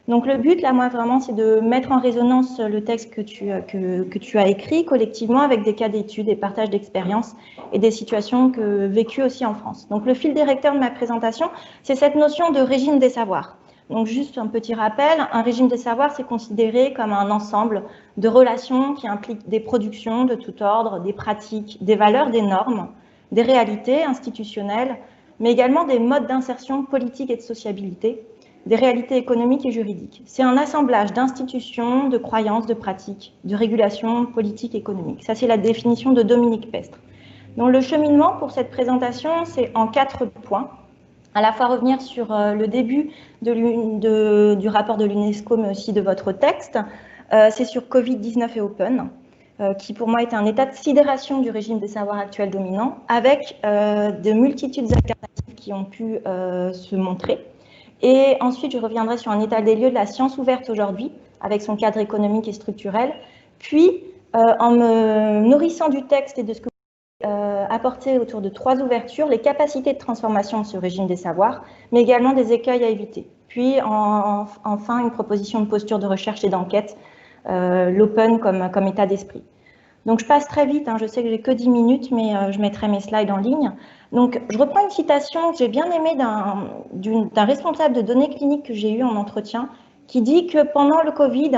Donc le but, là, moi, vraiment, c'est de mettre en résonance le texte que tu as écrit collectivement avec des cas d'études, des partages d'expériences et des situations vécues aussi en France. Donc le fil directeur de ma présentation, c'est cette notion de régime des savoirs. Donc juste un petit rappel, un régime des savoirs, c'est considéré comme un ensemble de relations qui impliquent des productions de tout ordre, des pratiques, des valeurs, des normes, des réalités institutionnelles, mais également des modes d'insertion politique et de sociabilité, des réalités économiques et juridiques. C'est un assemblage d'institutions, de croyances, de pratiques, de régulations politiques et économiques. Ça, c'est la définition de Dominique Pestre. Donc, le cheminement pour cette présentation, c'est en 4 points. À la fois revenir sur le début du rapport de l'UNESCO, mais aussi de votre texte. C'est sur Covid-19 et Open, qui pour moi est un état de sidération du régime des savoirs actuels dominants, avec de multitudes alternatives qui ont pu se montrer. Et ensuite, je reviendrai sur un état des lieux de la science ouverte aujourd'hui, avec son cadre économique et structurel. Puis, en me nourrissant du texte et de ce que vous avez apporté autour de 3 ouvertures, les capacités de transformation de ce régime des savoirs, mais également des écueils à éviter. Puis, enfin, une proposition de posture de recherche et d'enquête, l'open comme état d'esprit. Donc, je passe très vite, hein, je sais que j'ai que 10 minutes, mais je mettrai mes slides en ligne. Donc, je reprends une citation que j'ai bien aimée d'un responsable de données cliniques que j'ai eu en entretien, qui dit que pendant le Covid,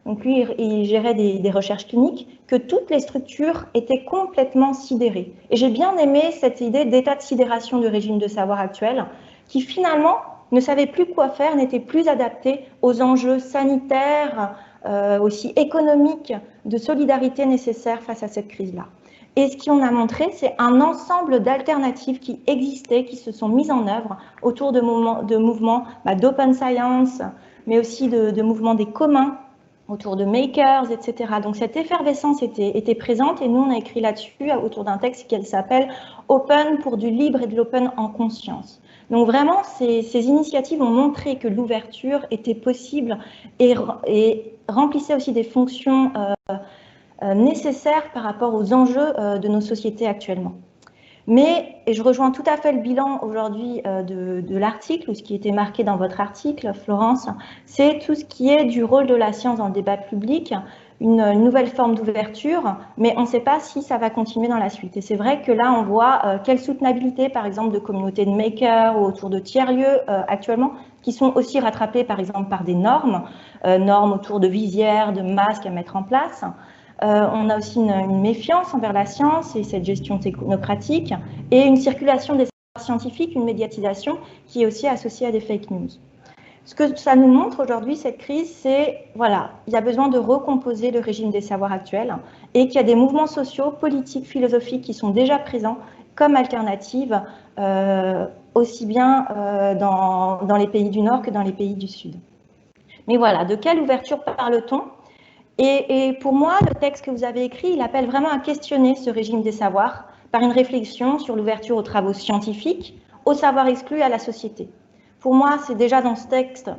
donc lui, il gérait des recherches cliniques, que toutes les structures étaient complètement sidérées. Et j'ai bien aimé cette idée d'état de sidération du régime de savoir actuel, qui finalement ne savait plus quoi faire, n'était plus adapté aux enjeux sanitaires, aussi économiques, de solidarité nécessaires face à cette crise-là. Et ce qu'on a montré, c'est un ensemble d'alternatives qui existaient, qui se sont mises en œuvre autour de mouvements d'open science, mais aussi de mouvements des communs, autour de makers, etc. Donc cette effervescence était présente et nous on a écrit là-dessus autour d'un texte qui s'appelle « Open pour du libre et de l'open en conscience ». Donc vraiment, ces initiatives ont montré que l'ouverture était possible et remplissait aussi des fonctions nécessaires par rapport aux enjeux de nos sociétés actuellement. Mais, et je rejoins tout à fait le bilan aujourd'hui de l'article, ou ce qui était marqué dans votre article, Florence, c'est tout ce qui est du rôle de la science dans le débat public, une nouvelle forme d'ouverture, mais on ne sait pas si ça va continuer dans la suite. Et c'est vrai que là, on voit quelle soutenabilité, par exemple, de communautés de makers ou autour de tiers-lieux actuellement, qui sont aussi rattrapées, par exemple, par des normes, normes autour de visières, de masques à mettre en place. On a aussi une méfiance envers la science et cette gestion technocratique et une circulation des savoirs scientifiques, une médiatisation qui est aussi associée à des fake news. Ce que ça nous montre aujourd'hui, cette crise, c'est, voilà, il y a besoin de recomposer le régime des savoirs actuels et qu'il y a des mouvements sociaux, politiques, philosophiques qui sont déjà présents comme alternatives, aussi bien dans les pays du Nord que dans les pays du Sud. Mais voilà, de quelle ouverture parle-t-on ? Et pour moi, le texte que vous avez écrit, il appelle vraiment à questionner ce régime des savoirs par une réflexion sur l'ouverture aux travaux scientifiques, au savoir exclu et à la société. Pour moi, c'est déjà dans ce texte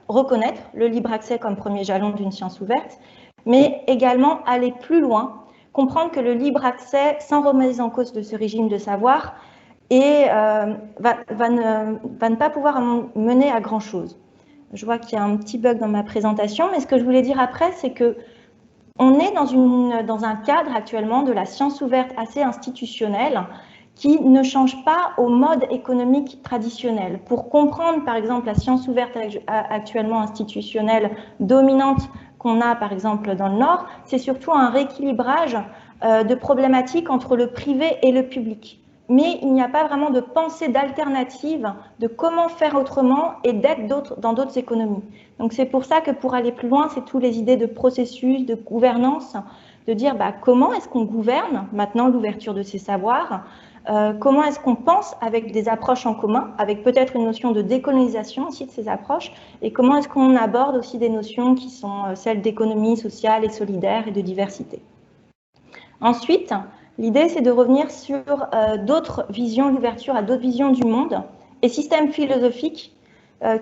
reconnaître le libre accès comme premier jalon d'une science ouverte, mais également aller plus loin, comprendre que le libre accès, sans remise en cause de ce régime de savoir, va ne pas pouvoir mener à grand-chose. Je vois qu'il y a un petit bug dans ma présentation, mais ce que je voulais dire après, c'est que on est dans un cadre actuellement de la science ouverte assez institutionnelle qui ne change pas au mode économique traditionnel. Pour comprendre, par exemple, la science ouverte actuellement institutionnelle dominante qu'on a, par exemple, dans le Nord, c'est surtout un rééquilibrage de problématiques entre le privé et le public. Mais il n'y a pas vraiment de pensée d'alternative de comment faire autrement et d'être dans d'autres économies. Donc c'est pour ça que pour aller plus loin, c'est toutes les idées de processus, de gouvernance, de dire comment est-ce qu'on gouverne maintenant l'ouverture de ces savoirs, comment est-ce qu'on pense avec des approches en commun, avec peut-être une notion de décolonisation aussi de ces approches, et comment est-ce qu'on aborde aussi des notions qui sont celles d'économie sociale et solidaire et de diversité. Ensuite, l'idée, c'est de revenir sur d'autres visions, l'ouverture à d'autres visions du monde et systèmes philosophiques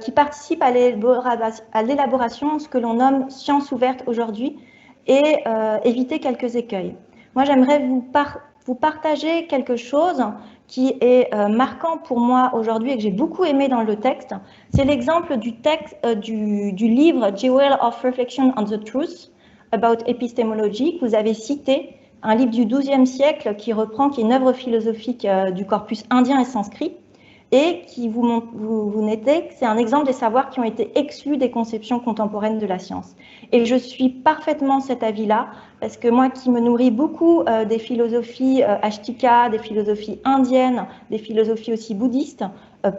qui participent à l'élaboration de ce que l'on nomme science ouverte aujourd'hui et éviter quelques écueils. Moi, j'aimerais vous partager quelque chose qui est marquant pour moi aujourd'hui et que j'ai beaucoup aimé dans le texte. C'est l'exemple du livre Jewel of Reflection on the Truth about Epistemology que vous avez cité, un livre du XIIe siècle qui est une œuvre philosophique du corpus indien et sanskrit, et qui vous notez que c'est un exemple des savoirs qui ont été exclus des conceptions contemporaines de la science. Et je suis parfaitement cet avis-là, parce que moi qui me nourris beaucoup des philosophies ashtika, des philosophies indiennes, des philosophies aussi bouddhistes,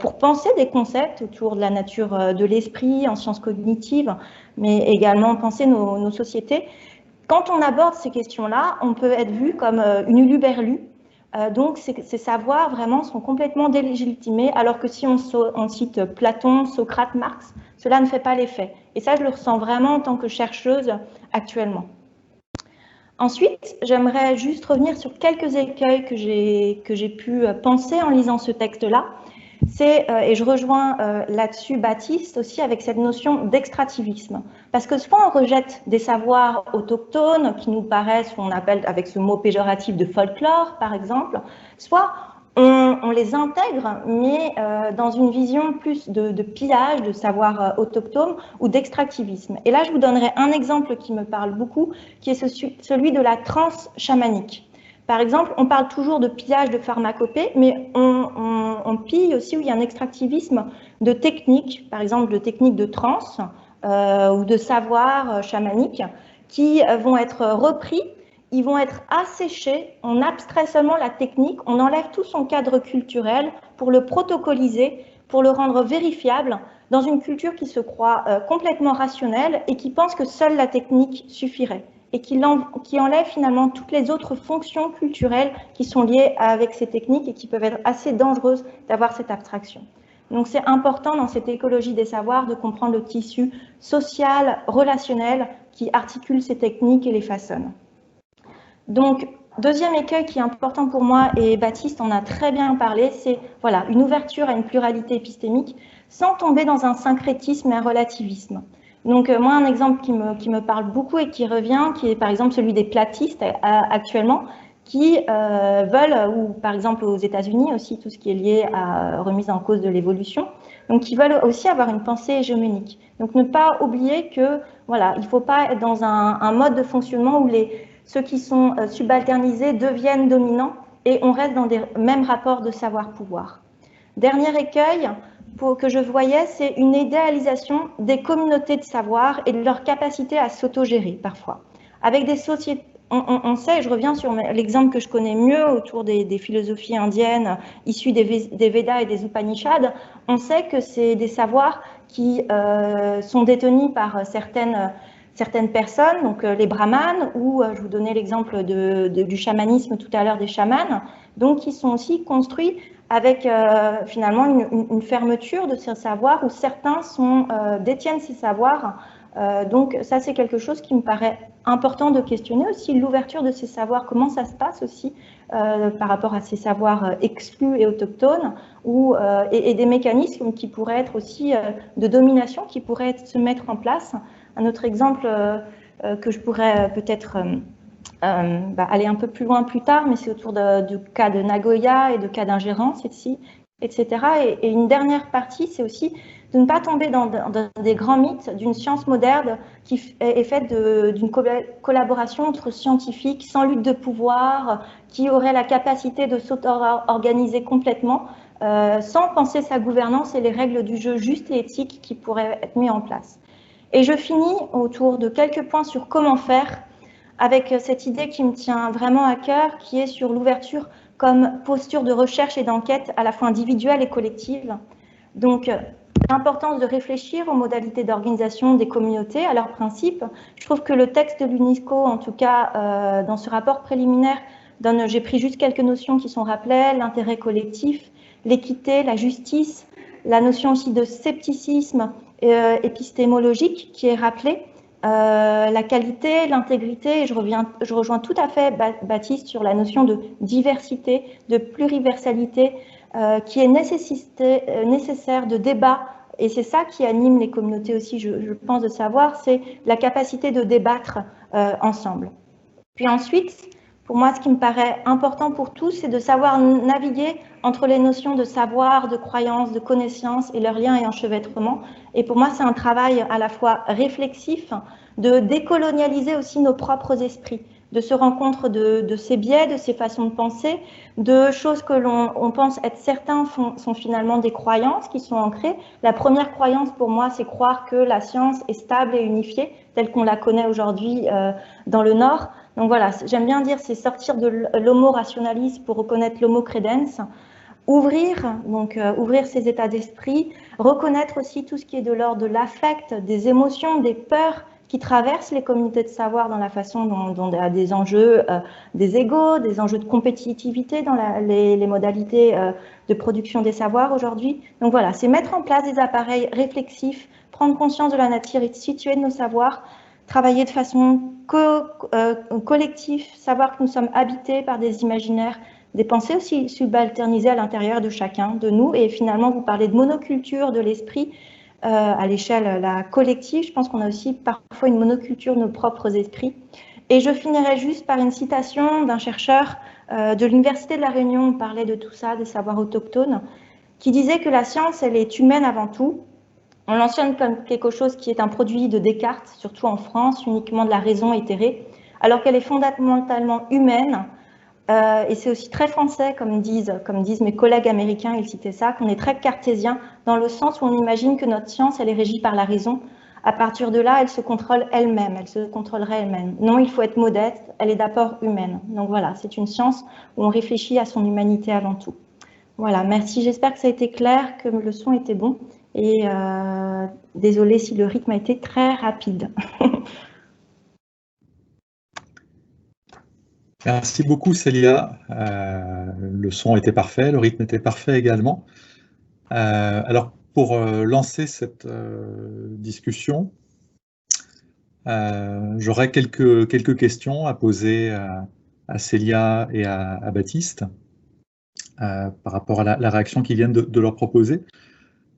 pour penser des concepts autour de la nature de l'esprit, en sciences cognitives, mais également penser nos sociétés. Quand on aborde ces questions-là, on peut être vu comme une uluberlu. Donc, ces savoirs vraiment sont complètement délégitimés, alors que si on cite Platon, Socrate, Marx, cela ne fait pas l'effet. Et ça, je le ressens vraiment en tant que chercheuse actuellement. Ensuite, j'aimerais juste revenir sur quelques écueils que j'ai pu penser en lisant ce texte-là. et je rejoins là-dessus Baptiste aussi avec cette notion d'extractivisme. Parce que soit on rejette des savoirs autochtones qui nous paraissent, on appelle avec ce mot péjoratif de folklore par exemple, soit on les intègre, mais dans une vision plus de pillage de savoirs autochtones ou d'extractivisme. Et là, je vous donnerai un exemple qui me parle beaucoup, qui est celui de la transe chamanique. Par exemple, on parle toujours de pillage de pharmacopée, mais on pille aussi où il y a un extractivisme de techniques, par exemple de techniques de transe ou de savoirs chamaniques, qui vont être repris. Ils vont être asséchés, on abstrait seulement la technique, on enlève tout son cadre culturel pour le protocoliser, pour le rendre vérifiable dans une culture qui se croit complètement rationnelle et qui pense que seule la technique suffirait et qui enlève finalement toutes les autres fonctions culturelles qui sont liées avec ces techniques et qui peuvent être assez dangereuses d'avoir cette abstraction. Donc c'est important dans cette écologie des savoirs de comprendre le tissu social, relationnel qui articule ces techniques et les façonne. Donc, deuxième écueil qui est important pour moi, et Baptiste en a très bien parlé, c'est voilà, une ouverture à une pluralité épistémique sans tomber dans un syncrétisme et un relativisme. Donc, moi, un exemple qui me parle beaucoup et qui revient, qui est par exemple celui des platistes actuellement, qui veulent, ou par exemple aux États-Unis aussi, tout ce qui est lié à remise en cause de l'évolution, donc qui veulent aussi avoir une pensée hégémonique. Donc, ne pas oublier que, voilà, il ne faut pas être dans un mode de fonctionnement où ceux qui sont subalternisés deviennent dominants et on reste dans des mêmes rapports de savoir-pouvoir. Dernier écueil que je voyais, c'est une idéalisation des communautés de savoir et de leur capacité à s'autogérer parfois. Avec des sociétés, on sait, et je reviens sur l'exemple que je connais mieux autour des philosophies indiennes issues des Védas et des Upanishads, on sait que c'est des savoirs qui sont détenus par certaines personnes, donc les brahmanes, ou je vous donnais l'exemple du chamanisme tout à l'heure des chamans, donc qui sont aussi construits avec finalement une fermeture de ces savoirs où certains détiennent ces savoirs. Donc ça, c'est quelque chose qui me paraît important de questionner aussi, l'ouverture de ces savoirs, comment ça se passe aussi par rapport à ces savoirs exclus et autochtones, et des mécanismes qui pourraient être aussi de domination, qui pourraient se mettre en place. Un autre exemple que je pourrais peut-être aller un peu plus loin plus tard, mais c'est autour du cas de Nagoya et de cas d'ingérence, etc. Et une dernière partie, c'est aussi de ne pas tomber dans des grands mythes d'une science moderne qui est faite d'une collaboration entre scientifiques sans lutte de pouvoir, qui aurait la capacité de s'auto-organiser complètement, sans penser sa gouvernance et les règles du jeu justes et éthiques qui pourraient être mises en place. Et je finis autour de quelques points sur comment faire, avec cette idée qui me tient vraiment à cœur, qui est sur l'ouverture comme posture de recherche et d'enquête à la fois individuelle et collective. Donc, l'importance de réfléchir aux modalités d'organisation des communautés, à leurs principes. Je trouve que le texte de l'UNESCO, en tout cas dans ce rapport préliminaire, j'ai pris juste quelques notions qui sont rappelées, l'intérêt collectif, l'équité, la justice, la notion aussi de scepticisme épistémologique qui est rappelée, la qualité, l'intégrité, et je rejoins tout à fait Baptiste sur la notion de diversité, de pluriversalité, qui est nécessaire de débat, et c'est ça qui anime les communautés aussi, je pense, de savoir, c'est la capacité de débattre ensemble. Puis ensuite, pour moi, ce qui me paraît important pour tous, c'est de savoir naviguer entre les notions de savoir, de croyance, de connaissance et leurs liens et enchevêtrements. Et pour moi, c'est un travail à la fois réflexif, de décolonialiser aussi nos propres esprits, de se rendre compte de ces biais, de ces façons de penser, de choses que l'on pense être certains sont finalement des croyances qui sont ancrées. La première croyance pour moi, c'est croire que la science est stable et unifiée, telle qu'on la connaît aujourd'hui dans le Nord. Donc voilà, j'aime bien dire, c'est sortir de l'homo rationalis pour reconnaître l'homo credens, ouvrir ces états d'esprit, reconnaître aussi tout ce qui est de l'ordre de l'affect, des émotions, des peurs qui traversent les communautés de savoir dans la façon dont il y a des enjeux des égos, des enjeux de compétitivité dans les modalités de production des savoirs aujourd'hui. Donc voilà, c'est mettre en place des appareils réflexifs, prendre conscience de la nature et situer de nos savoirs, travailler de façon collective, savoir que nous sommes habités par des imaginaires, des pensées aussi subalternisées à l'intérieur de chacun de nous. Et finalement, vous parlez de monoculture de l'esprit à l'échelle collective. Je pense qu'on a aussi parfois une monoculture de nos propres esprits. Et je finirai juste par une citation d'un chercheur de l'Université de La Réunion, on parlait de tout ça, des savoirs autochtones, qui disait que la science, elle est humaine avant tout. On l'enseigne comme quelque chose qui est un produit de Descartes, surtout en France, uniquement de la raison éthérée, alors qu'elle est fondamentalement humaine. Et c'est aussi très français, comme disent mes collègues américains, ils citaient ça, qu'on est très cartésien, dans le sens où on imagine que notre science, elle est régie par la raison. À partir de là, elle se contrôle elle-même, elle se contrôlerait elle-même. Non, il faut être modeste, elle est d'abord humaine. Donc voilà, c'est une science où on réfléchit à son humanité avant tout. Voilà, merci, j'espère que ça a été clair, que le son était bon. Et désolée si le rythme a été très rapide. Merci beaucoup Célia. Le son était parfait, le rythme était parfait également. Alors pour lancer cette discussion, j'aurais quelques questions à poser à Célia et à Baptiste par rapport à la réaction qu'ils viennent de leur proposer.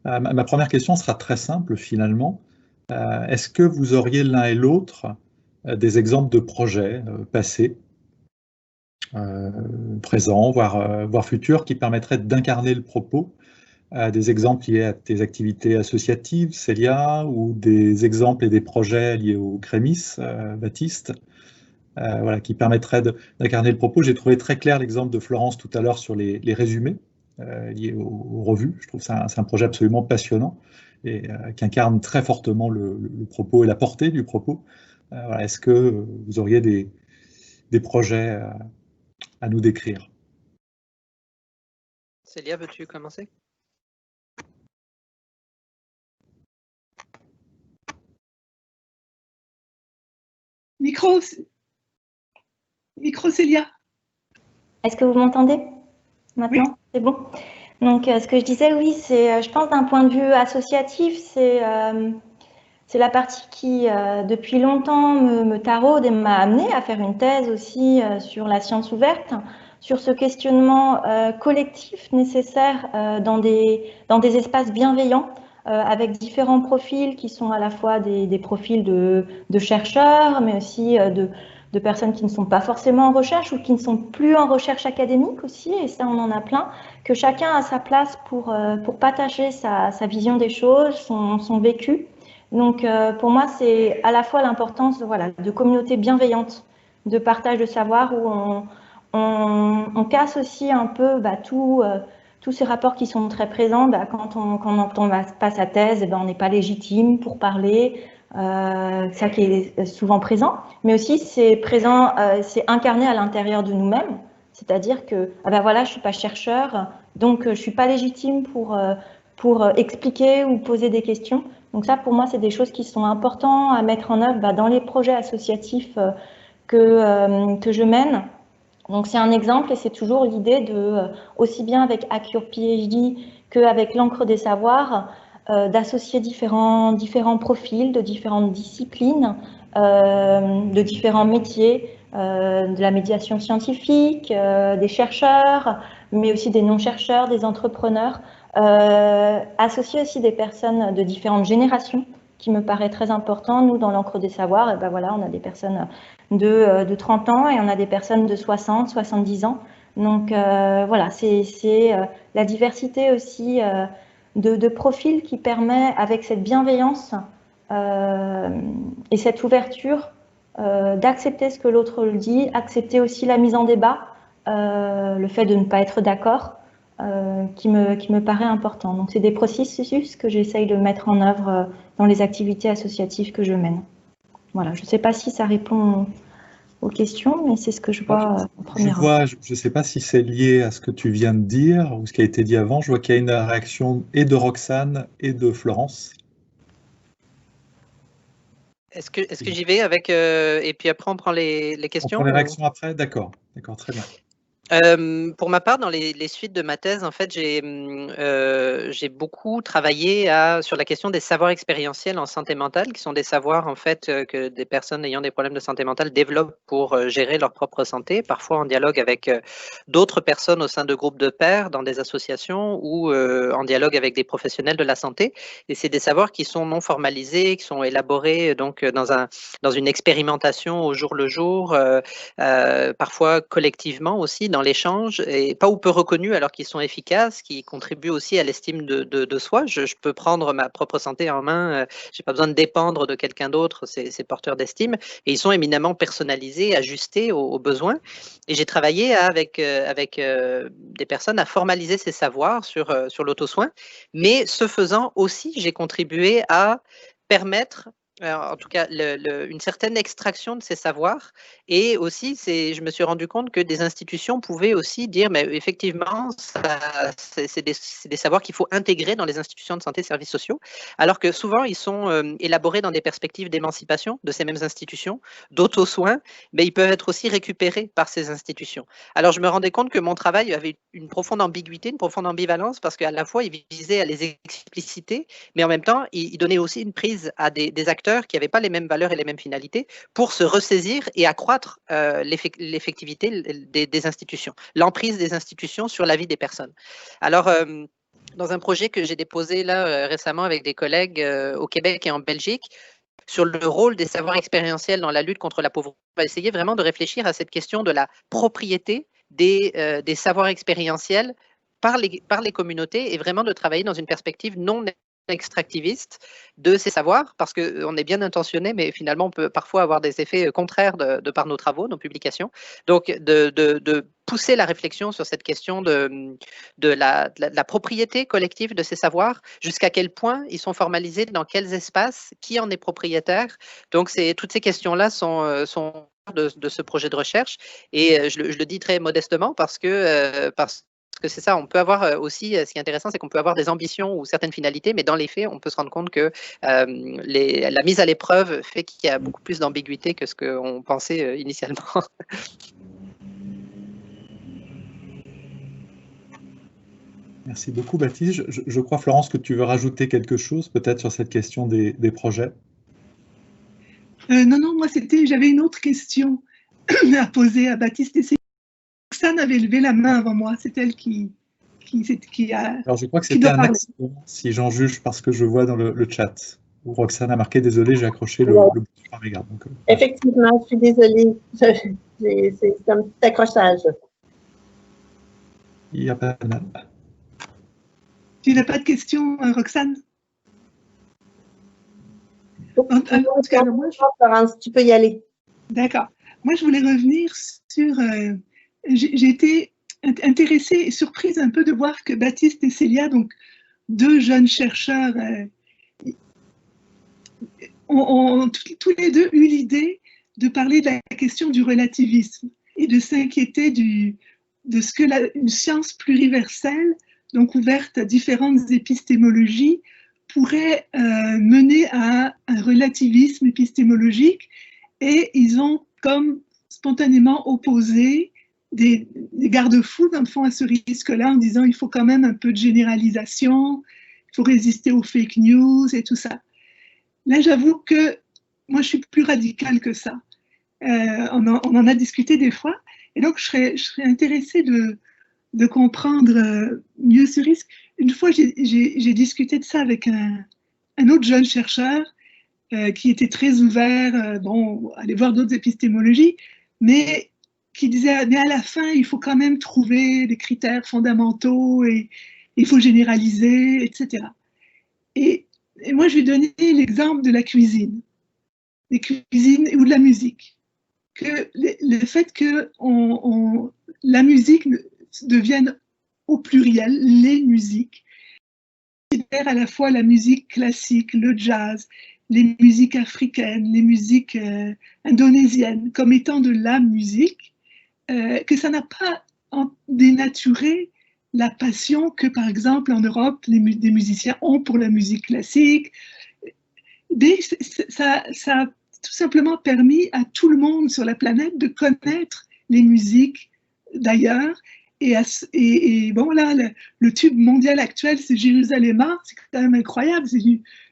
Ma première question sera très simple finalement. Est-ce que vous auriez l'un et l'autre des exemples de projets passés, présents, voire futurs, qui permettraient d'incarner le propos, des exemples liés à tes activités associatives, Célia, ou des exemples et des projets liés au Crémis, Baptiste, voilà, qui permettraient d'incarner le propos. J'ai trouvé très clair l'exemple de Florence tout à l'heure sur les résumés liés aux revues. Je trouve que c'est un projet absolument passionnant et qui incarne très fortement le propos et la portée du propos. Voilà, est-ce que vous auriez des projets à nous décrire? Célia, veux-tu commencer? Micro Célia. Est-ce que vous m'entendez maintenant? Oui. C'est bon. Donc, ce que je disais, oui, c'est, je pense, d'un point de vue associatif, c'est la partie qui, depuis longtemps, me taraude et m'a amené à faire une thèse aussi sur la science ouverte, sur ce questionnement collectif nécessaire dans des espaces bienveillants, avec différents profils qui sont à la fois des profils de chercheurs, mais aussi de personnes qui ne sont pas forcément en recherche ou qui ne sont plus en recherche académique aussi, et ça on en a plein, que chacun a sa place pour partager sa vision des choses, son vécu. Donc pour moi c'est à la fois l'importance de communautés bienveillantes, de partage de savoir où on casse aussi un peu tous ces rapports qui sont très présents. Quand on passe sa thèse, on n'est pas légitime pour parler. Ça qui est souvent présent, mais aussi c'est présent, c'est incarné à l'intérieur de nous-mêmes, c'est-à-dire que je suis pas chercheur, donc je suis pas légitime pour expliquer ou poser des questions. Donc ça, pour moi, c'est des choses qui sont importantes à mettre en œuvre dans les projets associatifs que je mène. Donc c'est un exemple et c'est toujours l'idée de, aussi bien avec Hack Your PhD qu'avec l'encre des savoirs, d'associer différents profils de différentes disciplines, de différents métiers, de la médiation scientifique, des chercheurs, mais aussi des non-chercheurs, des entrepreneurs, associer aussi des personnes de différentes générations, qui me paraît très important. Nous, dans l'encre des savoirs, et on a des personnes de 30 ans et on a des personnes de 60, 70 ans. Donc c'est la diversité aussi de profils qui permet, avec cette bienveillance et cette ouverture, d'accepter ce que l'autre le dit, accepter aussi la mise en débat, le fait de ne pas être d'accord, qui me paraît important. Donc c'est des processus que j'essaye de mettre en œuvre dans les activités associatives que je mène. Voilà, je ne sais pas si ça répond aux questions, mais c'est ce que je vois en première. Je ne sais pas si c'est lié à ce que tu viens de dire ou ce qui a été dit avant. Je vois qu'il y a une réaction et de Roxane et de Florence. Est-ce que j'y vais avec et puis après on prend les questions? On prend les réactions après? D'accord, très bien. Pour ma part, dans les suites de ma thèse, en fait, j'ai beaucoup travaillé sur la question des savoirs expérientiels en santé mentale, qui sont des savoirs en fait que des personnes ayant des problèmes de santé mentale développent pour gérer leur propre santé, parfois en dialogue avec d'autres personnes au sein de groupes de pairs, dans des associations ou en dialogue avec des professionnels de la santé. Et c'est des savoirs qui sont non formalisés, qui sont élaborés donc dans une expérimentation au jour le jour, parfois collectivement aussi, dans l'échange, et pas ou peu reconnus alors qu'ils sont efficaces, qui contribuent aussi à l'estime de soi. Je peux prendre ma propre santé en main, je n'ai pas besoin de dépendre de quelqu'un d'autre, c'est porteur d'estime, et ils sont éminemment personnalisés, ajustés aux besoins. Et j'ai travaillé avec des personnes à formaliser ces savoirs sur l'auto-soin, mais ce faisant aussi, j'ai contribué à permettre en tout cas, une certaine extraction de ces savoirs. Et aussi, je me suis rendu compte que des institutions pouvaient aussi dire, mais effectivement, c'est des savoirs qu'il faut intégrer dans les institutions de santé et services sociaux, alors que souvent, ils sont élaborés dans des perspectives d'émancipation de ces mêmes institutions, d'auto-soins, mais ils peuvent être aussi récupérés par ces institutions. Alors, je me rendais compte que mon travail avait une profonde ambiguïté, une profonde ambivalence, parce qu'à la fois, il visait à les expliciter, mais en même temps, il donnait aussi une prise à des acteurs qui n'avaient pas les mêmes valeurs et les mêmes finalités pour se ressaisir et accroître l'effectivité des institutions, l'emprise des institutions sur la vie des personnes. Alors, dans un projet que j'ai déposé là récemment avec des collègues au Québec et en Belgique, sur le rôle des savoirs expérientiels dans la lutte contre la pauvreté, on va essayer vraiment de réfléchir à cette question de la propriété des savoirs expérientiels par les communautés et vraiment de travailler dans une perspective non extractiviste de ces savoirs, parce qu'on est bien intentionné, mais finalement on peut parfois avoir des effets contraires de par nos travaux, nos publications. Donc de pousser la réflexion sur cette question de la propriété collective de ces savoirs, jusqu'à quel point ils sont formalisés, dans quels espaces, qui en est propriétaire. Donc toutes ces questions-là sont de ce projet de recherche, et je le dis très modestement parce que c'est ça, on peut avoir aussi, ce qui est intéressant, c'est qu'on peut avoir des ambitions ou certaines finalités, mais dans les faits, on peut se rendre compte que la mise à l'épreuve fait qu'il y a beaucoup plus d'ambiguïté que ce qu'on pensait initialement. Merci beaucoup, Baptiste. Je crois, Florence, que tu veux rajouter quelque chose, peut-être, sur cette question des projets. Non, moi, j'avais une autre question à poser à Baptiste et Roxane avait levé la main avant moi, c'est elle qui a... Alors, je crois que c'était un accident, si j'en juge parce que je vois dans le chat, où Roxane a marqué « Désolé, j'ai accroché le bouton par mégarde ». Effectivement, je suis désolée, c'est un petit accrochage. Il n'y a pas de mal. Tu n'as pas de questions, Roxane? Florence, tu peux y aller. D'accord. Moi, je voulais revenir sur... j'ai été intéressée et surprise un peu de voir que Baptiste et Célia, donc deux jeunes chercheurs, ont tous les deux eu l'idée de parler de la question du relativisme et de s'inquiéter de ce que une science pluriverselle, donc ouverte à différentes épistémologies, pourrait mener à un relativisme épistémologique, et ils ont comme spontanément opposé des garde-fous, dans le fond, à ce risque-là, en disant il faut quand même un peu de généralisation, il faut résister aux fake news et tout ça. Là, j'avoue que moi, je suis plus radicale que ça. On en a discuté des fois, et donc je serais intéressée de comprendre mieux ce risque. Une fois, j'ai discuté de ça avec un autre jeune chercheur qui était très ouvert, aller voir d'autres épistémologies, mais qui disait, mais à la fin, il faut quand même trouver des critères fondamentaux et il faut généraliser, etc. Et moi, je vais donner l'exemple de la cuisine, des cuisines ou de la musique. Que le fait que la musique devienne au pluriel, les musiques, considère à la fois la musique classique, le jazz, les musiques africaines, les musiques indonésiennes comme étant de la musique, que ça n'a pas dénaturé la passion que, par exemple, en Europe, des musiciens ont pour la musique classique. Mais ça a tout simplement permis à tout le monde sur la planète de connaître les musiques d'ailleurs. Et bon, là, le tube mondial actuel, c'est Jérusalem, c'est quand même incroyable. C'est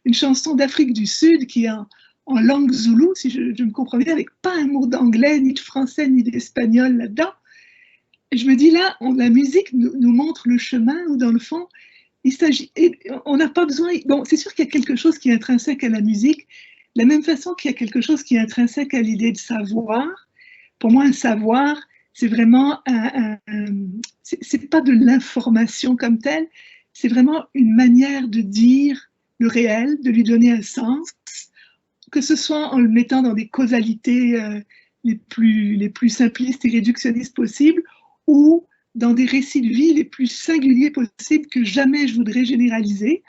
une chanson d'Afrique du Sud qui est en langue zoulou, si je me comprends bien, avec pas un mot d'anglais, ni de français, ni d'espagnol là-dedans. Et je me dis là, la musique nous montre le chemin où, dans le fond, il s'agit. On n'a pas besoin. Bon, c'est sûr qu'il y a quelque chose qui est intrinsèque à la musique, de la même façon qu'il y a quelque chose qui est intrinsèque à l'idée de savoir. Pour moi, un savoir, c'est vraiment c'est pas de l'information comme telle, c'est vraiment une manière de dire le réel, de lui donner un sens, que ce soit en le mettant dans des causalités les plus simplistes et réductionnistes possibles, ou dans des récits de vie les plus singuliers possibles que jamais je voudrais généraliser.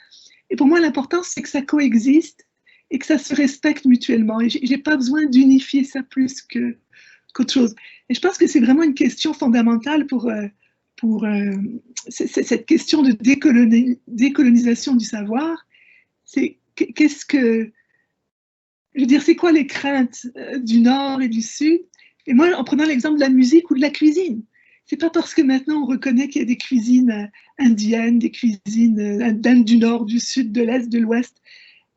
Et pour moi, l'important, c'est que ça coexiste et que ça se respecte mutuellement. Et j'ai pas besoin d'unifier ça plus qu'autre chose. Et je pense que c'est vraiment une question fondamentale pour cette question de décolonisation du savoir. C'est qu'est-ce que... Je veux dire, c'est quoi les craintes du Nord et du Sud? Et moi, en prenant l'exemple de la musique ou de la cuisine, c'est pas parce que maintenant on reconnaît qu'il y a des cuisines indiennes, des cuisines d'Inde du Nord, du Sud, de l'Est, de l'Ouest,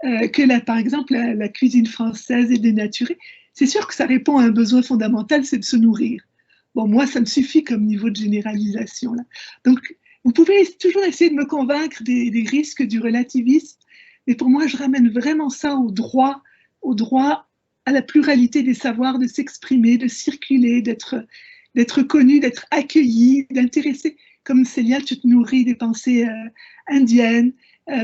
que par exemple la cuisine française est dénaturée. C'est sûr que ça répond à un besoin fondamental, c'est de se nourrir. Bon, moi, ça me suffit comme niveau de généralisation, là. Donc, vous pouvez toujours essayer de me convaincre des risques du relativisme, mais pour moi, je ramène vraiment ça au droit à la pluralité des savoirs, de s'exprimer, de circuler, d'être connu, d'être accueilli, d'intéressé. Comme Célia, tu te nourris des pensées indiennes,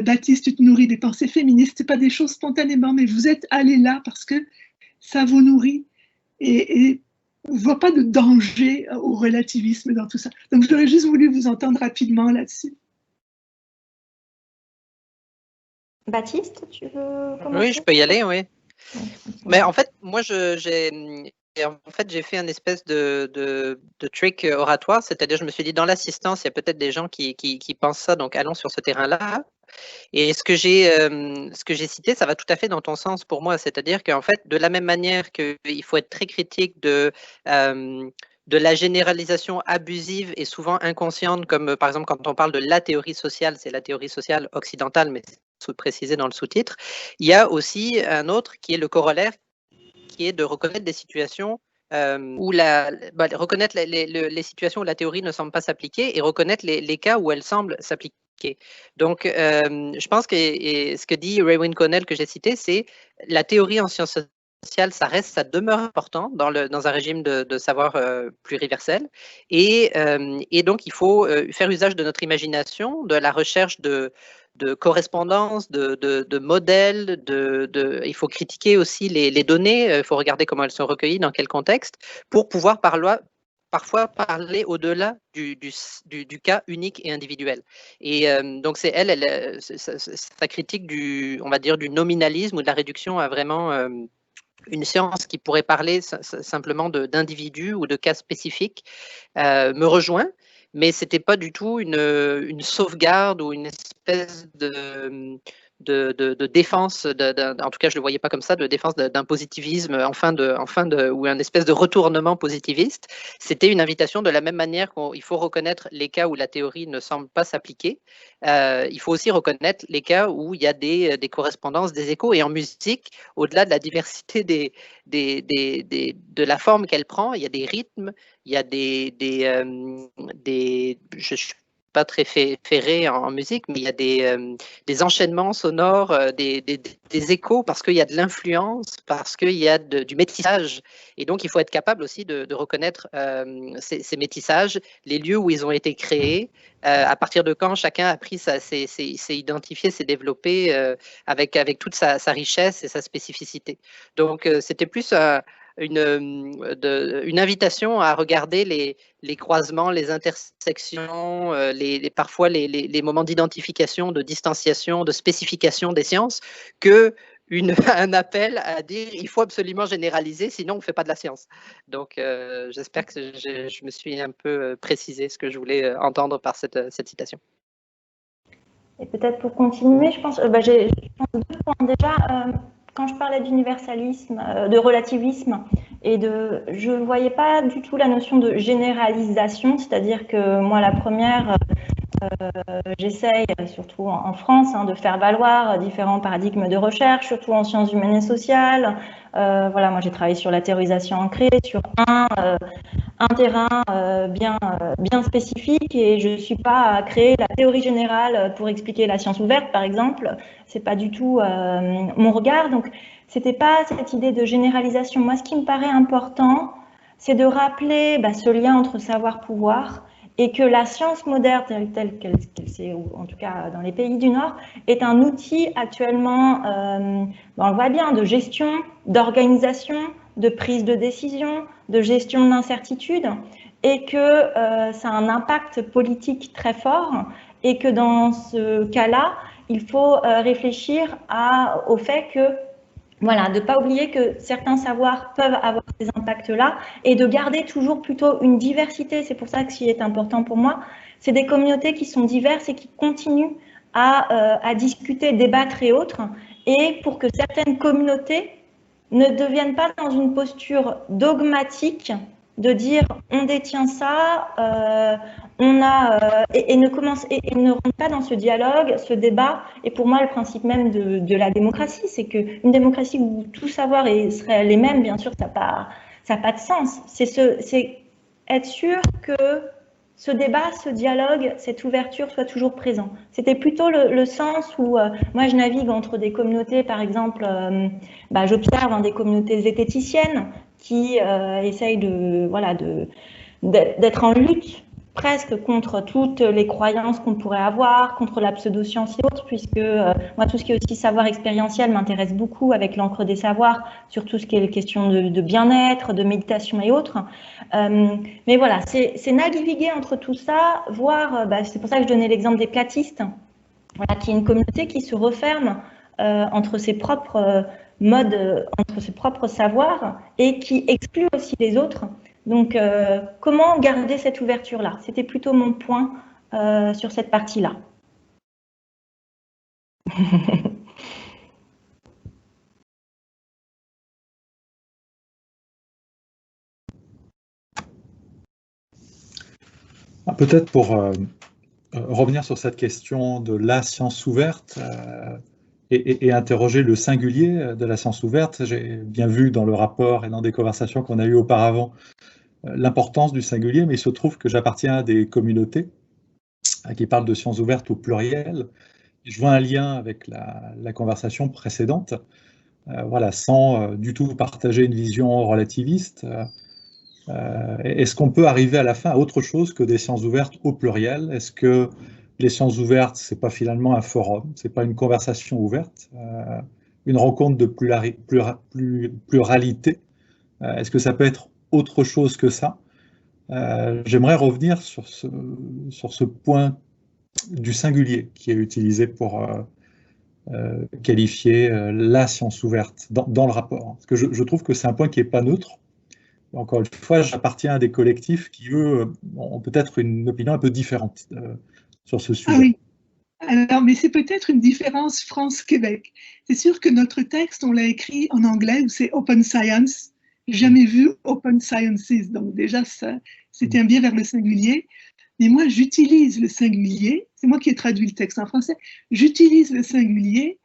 Baptiste, tu te nourris des pensées féministes. Ce n'est pas des choses spontanément, mais vous êtes allés là parce que ça vous nourrit. Et je ne vois pas de danger au relativisme dans tout ça. Donc, j'aurais juste voulu vous entendre rapidement là-dessus. Baptiste, tu veux commencer? Oui, je peux y aller, oui. Mais en fait, moi, j'ai fait un espèce de trick oratoire, c'est-à-dire je me suis dit, dans l'assistance, il y a peut-être des gens qui pensent ça, donc allons sur ce terrain-là. Et ce que j'ai cité, ça va tout à fait dans ton sens pour moi, c'est-à-dire qu'en fait, de la même manière qu'il faut être très critique de la généralisation abusive et souvent inconsciente, comme par exemple quand on parle de la théorie sociale, c'est la théorie sociale occidentale, mais précisé dans le sous-titre, il y a aussi un autre qui est le corollaire, qui est de reconnaître des situations où reconnaître les situations où la théorie ne semble pas s'appliquer et reconnaître les cas où elle semble s'appliquer. Donc, je pense que ce que dit Raewyn Connell que j'ai cité, c'est la théorie en sciences sociales, ça demeure important dans un régime de savoir pluriversel. Et donc, il faut faire usage de notre imagination, de la recherche de correspondance, de modèles, il faut critiquer aussi les données, il faut regarder comment elles sont recueillies, dans quel contexte, pour pouvoir parfois parler au-delà du cas unique et individuel. Et donc c'est sa critique on va dire, du nominalisme ou de la réduction à vraiment une science qui pourrait parler simplement d'individus ou de cas spécifiques me rejoint. Mais ce n'était pas du tout une sauvegarde ou une espèce de défense, en tout cas je ne le voyais pas comme ça, de défense d'un positivisme, ou un espèce de retournement positiviste. C'était une invitation de la même manière qu'il faut reconnaître les cas où la théorie ne semble pas s'appliquer. Il faut aussi reconnaître les cas où il y a des correspondances, des échos. Et en musique, au-delà de la diversité de la forme qu'elle prend, il y a des rythmes, il y a je suis pas très ferré en musique, mais il y a des enchaînements sonores, des échos, parce qu'il y a de l'influence, parce qu'il y a du métissage. Et donc, il faut être capable aussi de reconnaître ces métissages, les lieux où ils ont été créés, à partir de quand chacun a pris s'est identifié, s'est développé avec toute sa richesse et sa spécificité. Donc, c'était plus une invitation à regarder les croisements, les intersections, parfois les moments d'identification, de distanciation, de spécification des sciences, un appel à dire il faut absolument généraliser, sinon on ne fait pas de la science. Donc, j'espère que je me suis un peu précisé ce que je voulais entendre par cette citation. Et peut-être pour continuer, je pense deux points. Déjà, quand je parlais d'universalisme, de relativisme, Et je ne voyais pas du tout la notion de généralisation, c'est-à-dire que moi, la première, j'essaye, surtout en France, de faire valoir différents paradigmes de recherche, surtout en sciences humaines et sociales. Voilà, moi j'ai travaillé sur la théorisation ancrée, sur un terrain bien spécifique, et je ne suis pas à créer la théorie générale pour expliquer la science ouverte, par exemple. C'est pas du tout mon regard. Donc, c'était pas cette idée de généralisation. Moi, ce qui me paraît important, c'est de rappeler ce lien entre savoir-pouvoir, et que la science moderne, telle qu'elle c'est, en tout cas dans les pays du Nord, est un outil actuellement, on le voit bien, de gestion, d'organisation, de prise de décision, de gestion de l'incertitude, et que ça a un impact politique très fort, et que dans ce cas-là, il faut réfléchir au fait que, voilà, de ne pas oublier que certains savoirs peuvent avoir ces impacts-là, et de garder toujours plutôt une diversité. C'est pour ça que ce qui est important pour moi, c'est des communautés qui sont diverses et qui continuent à discuter, débattre et autres, et pour que certaines communautés ne deviennent pas dans une posture dogmatique de dire on détient ça, et ne rentre pas dans ce dialogue, ce débat. Et pour moi, le principe même de la démocratie, c'est qu'une démocratie où tout savoir serait les mêmes, bien sûr, ça n'a pas de sens. C'est être sûr que ce débat, ce dialogue, cette ouverture soit toujours présent. C'était plutôt le sens où moi je navigue entre des communautés, par exemple, j'observe des communautés zététiciennes qui essayent d'être en lutte presque contre toutes les croyances qu'on pourrait avoir, contre la pseudo-science et autres, puisque moi, tout ce qui est aussi savoir expérientiel m'intéresse beaucoup avec l'encre des savoirs, sur tout ce qui est les questions de bien-être, de méditation et autres. Mais voilà, c'est naviguer entre tout ça, voir, c'est pour ça que je donnais l'exemple des platistes, voilà, qui est une communauté qui se referme entre ses propres modes, entre ses propres savoirs, et qui exclut aussi les autres. Donc, comment garder cette ouverture-là? C'était plutôt mon point sur cette partie-là. Peut-être pour revenir sur cette question de la science ouverte et interroger le singulier de la science ouverte, j'ai bien vu dans le rapport et dans des conversations qu'on a eues auparavant l'importance du singulier, mais il se trouve que j'appartiens à des communautés qui parlent de sciences ouvertes au pluriel. Je vois un lien avec la conversation précédente, voilà, sans du tout partager une vision relativiste. Est-ce qu'on peut arriver à la fin à autre chose que des sciences ouvertes au pluriel? Est-ce que les sciences ouvertes, c'est pas finalement un forum, c'est pas une conversation ouverte, une rencontre de pluralité? Est-ce que ça peut être autre chose que ça? J'aimerais revenir sur ce point du singulier qui est utilisé pour qualifier la science ouverte dans le rapport. Parce que je trouve que c'est un point qui n'est pas neutre. Encore une fois, j'appartiens à des collectifs qui, eux, ont peut-être une opinion un peu différente sur ce sujet. Ah oui. Alors, mais c'est peut-être une différence France-Québec. C'est sûr que notre texte, on l'a écrit en anglais, où c'est Open Science. Jamais vu Open Sciences. Donc déjà, c'était un biais vers le singulier. Mais moi, j'utilise le singulier. C'est moi qui ai traduit le texte en français. J'utilise le singulier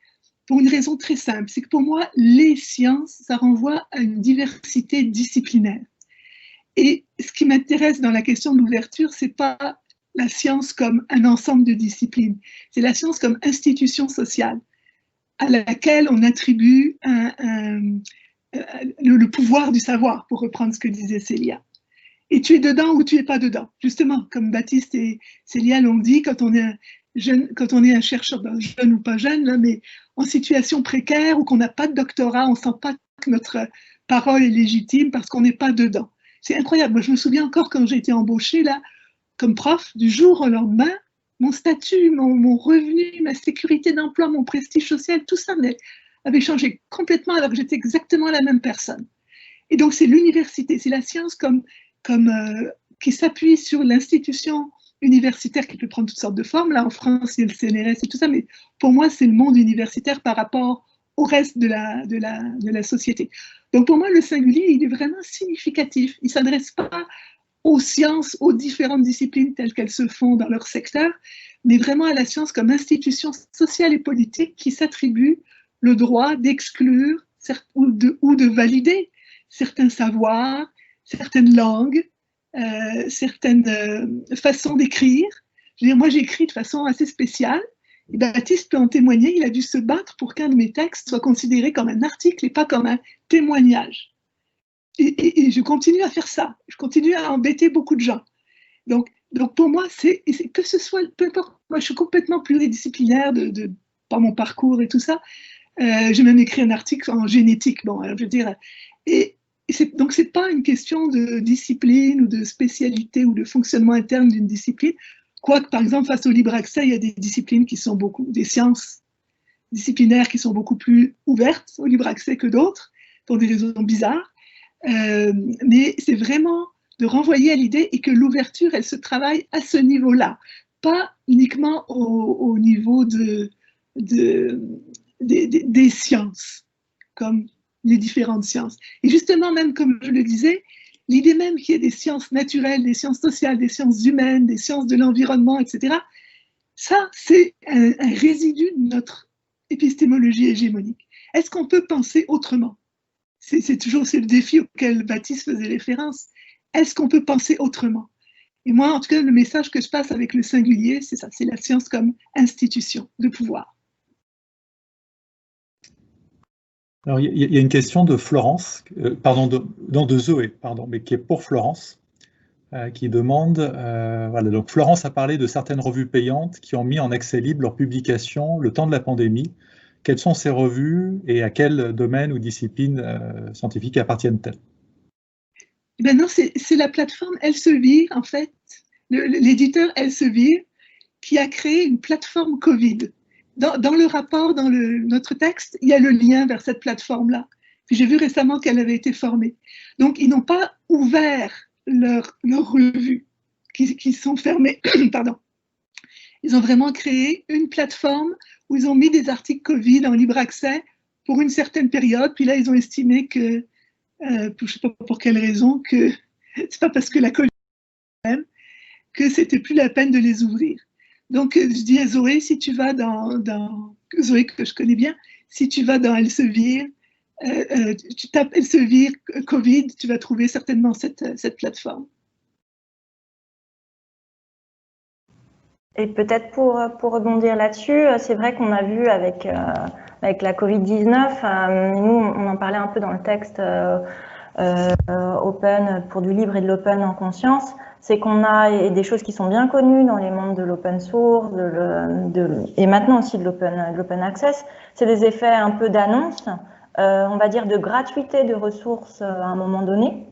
pour une raison très simple. C'est que pour moi, les sciences, ça renvoie à une diversité disciplinaire. Et ce qui m'intéresse dans la question de l'ouverture, c'est pas la science comme un ensemble de disciplines. C'est la science comme institution sociale à laquelle on attribue le pouvoir du savoir, pour reprendre ce que disait Célia. Et tu es dedans ou tu n'es pas dedans. Justement, comme Baptiste et Célia l'ont dit, quand on est un chercheur, jeune ou pas jeune, là, mais en situation précaire ou qu'on n'a pas de doctorat, on ne sent pas que notre parole est légitime parce qu'on n'est pas dedans. C'est incroyable. Moi, je me souviens encore quand j'ai été embauchée là, comme prof, du jour au lendemain, mon statut, mon revenu, ma sécurité d'emploi, mon prestige social, tout ça avait changé complètement alors que j'étais exactement la même personne. Et donc, c'est l'université, c'est la science qui s'appuie sur l'institution universitaire qui peut prendre toutes sortes de formes. Là, en France, il y a le CNRS et tout ça, mais pour moi, c'est le monde universitaire par rapport au reste de la société. Donc pour moi, le singulier, il est vraiment significatif. Il ne s'adresse pas aux sciences, aux différentes disciplines telles qu'elles se font dans leur secteur, mais vraiment à la science comme institution sociale et politique qui s'attribue le droit d'exclure ou de valider certains savoirs, certaines langues, certaines façons d'écrire. Moi, j'écris de façon assez spéciale. Et Baptiste peut en témoigner, il a dû se battre pour qu'un de mes textes soit considéré comme un article et pas comme un témoignage. Et je continue à faire ça, je continue à embêter beaucoup de gens. Donc pour moi, que ce soit, peu importe, moi je suis complètement pluridisciplinaire par mon parcours et tout ça. J'ai même écrit un article en génétique, bon, alors je veux dire, donc c'est pas une question de discipline ou de spécialité ou de fonctionnement interne d'une discipline. Quoique, par exemple, face au libre accès, il y a des disciplines qui sont des sciences disciplinaires qui sont beaucoup plus ouvertes au libre accès que d'autres, pour des raisons bizarres. Mais c'est vraiment de renvoyer à l'idée et que l'ouverture, elle se travaille à ce niveau-là, pas uniquement au niveau des sciences, comme les différentes sciences. Et justement, même comme je le disais, l'idée même qu'il y ait des sciences naturelles, des sciences sociales, des sciences humaines, des sciences de l'environnement, etc., ça, c'est un résidu de notre épistémologie hégémonique. Est-ce qu'on peut penser autrement? C'est toujours le défi auquel Baptiste faisait référence. Est-ce qu'on peut penser autrement? Et moi, en tout cas, le message que je passe avec le singulier, c'est ça, c'est la science comme institution de pouvoir. Alors, il y a une question de Florence, de Zoé, mais qui est pour Florence, qui demande, voilà, donc Florence a parlé de certaines revues payantes qui ont mis en accès libre leurs publications le temps de la pandémie. Quelles sont ces revues et à quel domaine ou discipline scientifique appartiennent-elles? Ben non, c'est la plateforme Elsevier, en fait, l'éditeur Elsevier, qui a créé une plateforme Covid. Dans le rapport, dans notre texte, il y a le lien vers cette plateforme-là. Puis j'ai vu récemment qu'elle avait été formée. Donc, ils n'ont pas ouvert leurs revues qui sont fermées. Pardon. Ils ont vraiment créé une plateforme où ils ont mis des articles Covid en libre accès pour une certaine période. Puis là, ils ont estimé que, je ne sais pas pour quelle raison, que c'est pas parce que la Covid même, que c'était plus la peine de les ouvrir. Donc, je dis à Zoé, si tu vas Zoé, que je connais bien, si tu vas dans Elsevier, tu tapes Elsevier Covid, tu vas trouver certainement cette plateforme. Et peut-être pour rebondir là-dessus, c'est vrai qu'on a vu avec la Covid-19, nous on en parlait un peu dans le texte Open pour du libre et de l'open en conscience, c'est qu'on a des choses qui sont bien connues dans les mondes de l'open source et maintenant aussi de l'open access, c'est des effets un peu d'annonce, on va dire de gratuité de ressources à un moment donné,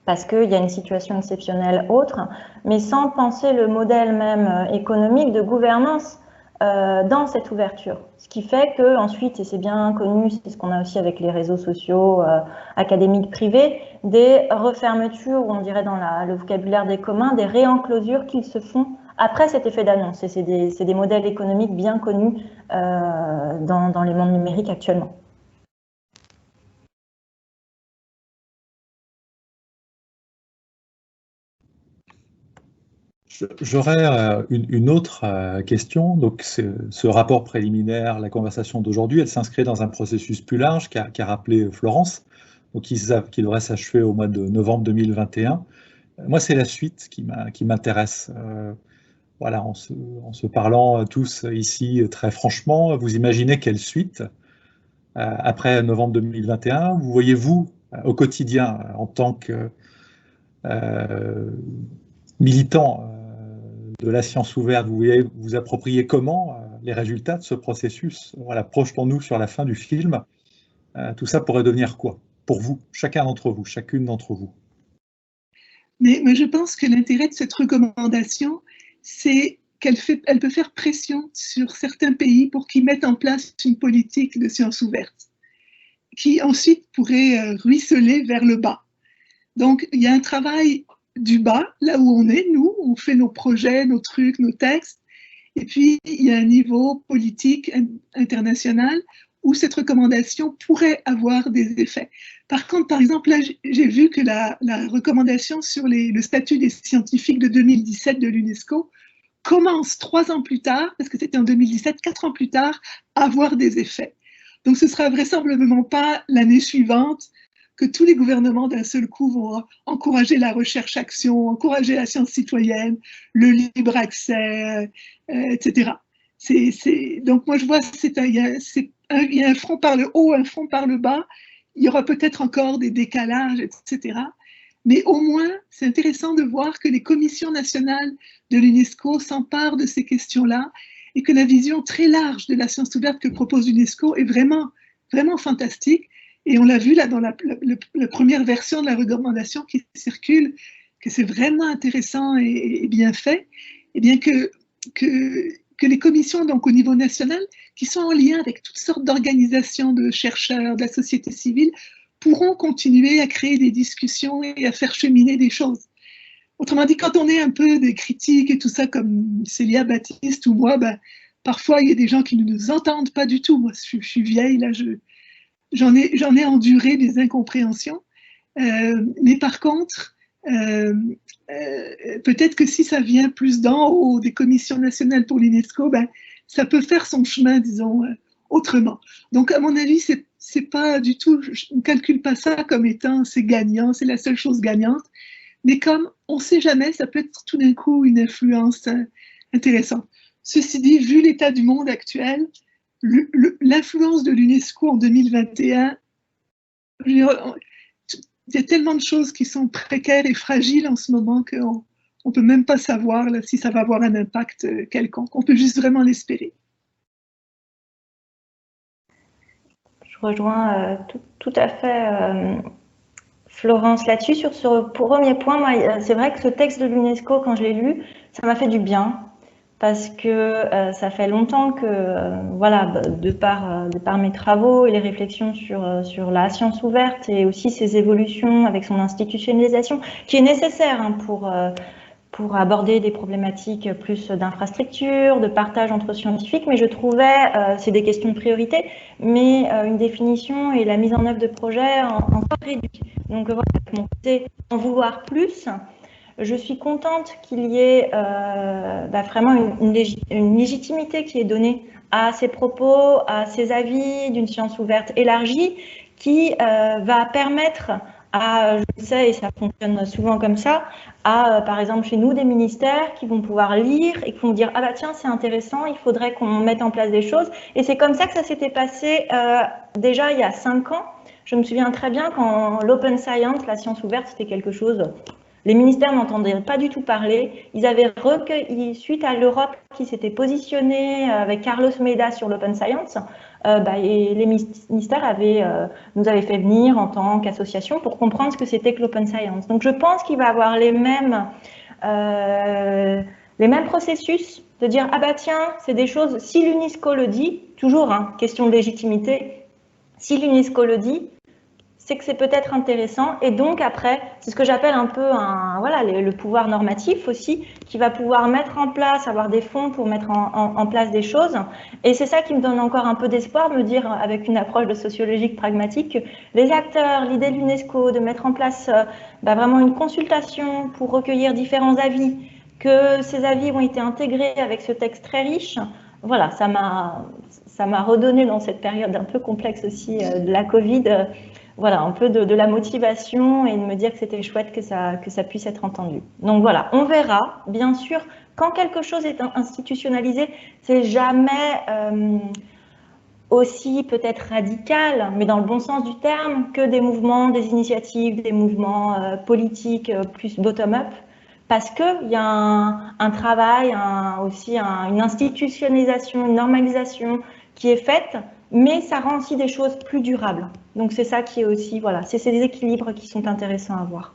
parce qu'il y a une situation exceptionnelle autre, mais sans penser le modèle même économique de gouvernance dans cette ouverture. Ce qui fait que ensuite, et c'est bien connu, c'est ce qu'on a aussi avec les réseaux sociaux académiques privés, des refermetures, ou on dirait dans le vocabulaire des communs, des réenclosures qui se font après cet effet d'annonce. Et c'est des modèles économiques bien connus dans les mondes numériques actuellement. J'aurais une autre question. Donc, ce rapport préliminaire, la conversation d'aujourd'hui, elle s'inscrit dans un processus plus large qu'a rappelé Florence, donc qui devrait s'achever au mois de novembre 2021. Moi, c'est la suite qui m'intéresse. Voilà, en se parlant tous ici très franchement, vous imaginez quelle suite après novembre 2021? Vous voyez-vous au quotidien en tant que militant de la science ouverte, vous voyez vous approprier comment les résultats de ce processus? Voilà, projetons-nous sur la fin du film. Tout ça pourrait devenir quoi pour vous, chacun d'entre vous, chacune d'entre vous? Mais je pense que l'intérêt de cette recommandation, c'est qu'elle peut faire pression sur certains pays pour qu'ils mettent en place une politique de science ouverte, qui ensuite pourrait ruisseler vers le bas. Donc, il y a un travail du bas, là où on est, nous, on fait nos projets, nos trucs, nos textes, et puis il y a un niveau politique international où cette recommandation pourrait avoir des effets. Par contre, par exemple, là, j'ai vu que la recommandation sur le statut des scientifiques de 2017 de l'UNESCO commence 3 ans plus tard, parce que c'était en 2017, 4 ans plus tard, à avoir des effets. Donc, ce sera vraisemblablement pas l'année suivante que tous les gouvernements d'un seul coup vont encourager la recherche-action, encourager la science citoyenne, le libre accès, etc. Donc, moi, je vois il y a un front par le haut, un front par le bas. Il y aura peut-être encore des décalages, etc. Mais au moins, c'est intéressant de voir que les commissions nationales de l'UNESCO s'emparent de ces questions-là et que la vision très large de la science ouverte que propose l'UNESCO est vraiment, vraiment fantastique. Et on l'a vu là dans la première version de la recommandation qui circule, que c'est vraiment intéressant et bien fait. Et bien que les commissions, donc au niveau national, qui sont en lien avec toutes sortes d'organisations de chercheurs, de la société civile, pourront continuer à créer des discussions et à faire cheminer des choses. Autrement dit, quand on est un peu des critiques et tout ça, comme Célia Baptiste ou moi, ben, parfois il y a des gens qui ne nous entendent pas du tout. Moi, je suis vieille, là, j'en ai enduré des incompréhensions. Mais par contre, peut-être que si ça vient plus d'en haut, des commissions nationales pour l'UNESCO, ben, ça peut faire son chemin, disons, autrement. Donc, à mon avis, c'est pas du tout, je ne calcule pas ça comme étant c'est gagnant, c'est la seule chose gagnante, mais comme on ne sait jamais, ça peut être tout d'un coup une influence intéressante. Ceci dit, vu l'état du monde actuel, l'influence de l'UNESCO en 2021, il y a tellement de choses qui sont précaires et fragiles en ce moment qu'on ne peut même pas savoir là, si ça va avoir un impact quelconque. On peut juste vraiment l'espérer. Je rejoins tout à fait Florence là-dessus. Sur ce premier point, c'est vrai que ce texte de l'UNESCO, quand je l'ai lu, ça m'a fait du bien. Parce que ça fait longtemps que, voilà, de par mes travaux et les réflexions sur la science ouverte et aussi ses évolutions avec son institutionnalisation, qui est nécessaire hein, pour aborder des problématiques plus d'infrastructure, de partage entre scientifiques, mais je trouvais, c'est des questions de priorité, mais une définition et la mise en œuvre de projets encore réduits. Donc voilà, mon côté en vouloir plus. Je suis contente qu'il y ait vraiment une légitimité qui est donnée à ces propos, à ces avis d'une science ouverte élargie qui va permettre à, je sais, et ça fonctionne souvent comme ça, à, par exemple, chez nous, des ministères qui vont pouvoir lire et qui vont dire « Ah bah tiens, c'est intéressant, il faudrait qu'on mette en place des choses ». Et c'est comme ça que ça s'était passé déjà il y a 5 ans. Je me souviens très bien quand l'open science, la science ouverte, c'était quelque chose… Les ministères n'entendaient pas du tout parler. Ils avaient recueilli, suite à l'Europe qui s'était positionnée avec Carlos Meda sur l'open science, et les ministères nous avaient fait venir en tant qu'association pour comprendre ce que c'était que l'open science. Donc je pense qu'il va avoir les mêmes processus de dire ah bah tiens, c'est des choses, si l'UNESCO le dit, toujours hein, question de légitimité, si l'UNESCO le dit, c'est que c'est peut-être intéressant et donc après, c'est ce que j'appelle un peu le pouvoir normatif aussi, qui va pouvoir mettre en place, avoir des fonds pour mettre en place des choses et c'est ça qui me donne encore un peu d'espoir, me dire avec une approche de sociologique pragmatique que les acteurs, l'idée de l'UNESCO de mettre en place vraiment une consultation pour recueillir différents avis, que ces avis ont été intégrés avec ce texte très riche, voilà, ça m'a redonné dans cette période un peu complexe aussi de la Covid, voilà, un peu de la motivation et de me dire que c'était chouette que ça puisse être entendu. Donc voilà, on verra. Bien sûr, quand quelque chose est institutionnalisé, c'est jamais aussi peut-être radical, mais dans le bon sens du terme, que des mouvements, des initiatives, des mouvements politiques plus bottom-up, parce qu'il y a un travail, aussi une institutionnalisation, une normalisation qui est faite, mais ça rend aussi des choses plus durables. Donc c'est ça qui est aussi, voilà, c'est ces équilibres qui sont intéressants à voir.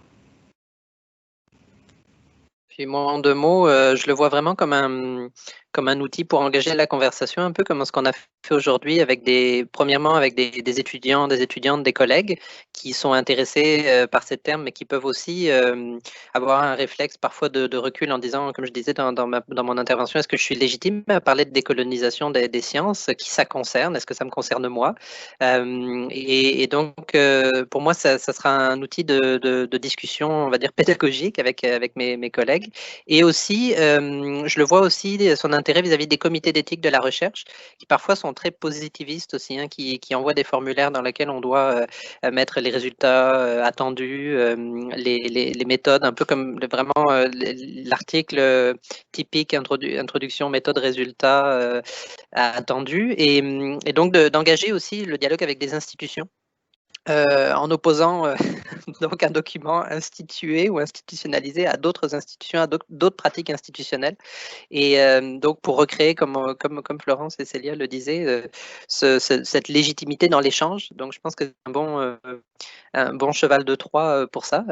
Puis moi, en 2 mots, je le vois vraiment comme un outil pour engager la conversation, un peu comme ce qu'on a fait aujourd'hui avec premièrement avec des étudiants, des étudiantes, des collègues qui sont intéressés par ces termes, mais qui peuvent aussi avoir un réflexe parfois de recul en disant, comme je disais dans mon intervention, est-ce que je suis légitime à parler de décolonisation des sciences? Qui ça concerne? Est-ce que ça me concerne moi? Et donc, pour moi, ça sera un outil de discussion, on va dire, pédagogique avec mes collègues. Et aussi, je le vois aussi, son intérêt vis-à-vis des comités d'éthique de la recherche, qui parfois sont très positivistes aussi, hein, qui envoient des formulaires dans lesquels on doit mettre les résultats attendus, les méthodes, un peu comme vraiment l'article typique introduction, méthode, résultat attendu, et donc d'engager aussi le dialogue avec des institutions. En opposant donc un document institué ou institutionnalisé à d'autres institutions, à d'autres pratiques institutionnelles. Et donc pour recréer, comme Florence et Célia le disaient, cette légitimité dans l'échange. Donc je pense que c'est un bon cheval de Troie pour ça.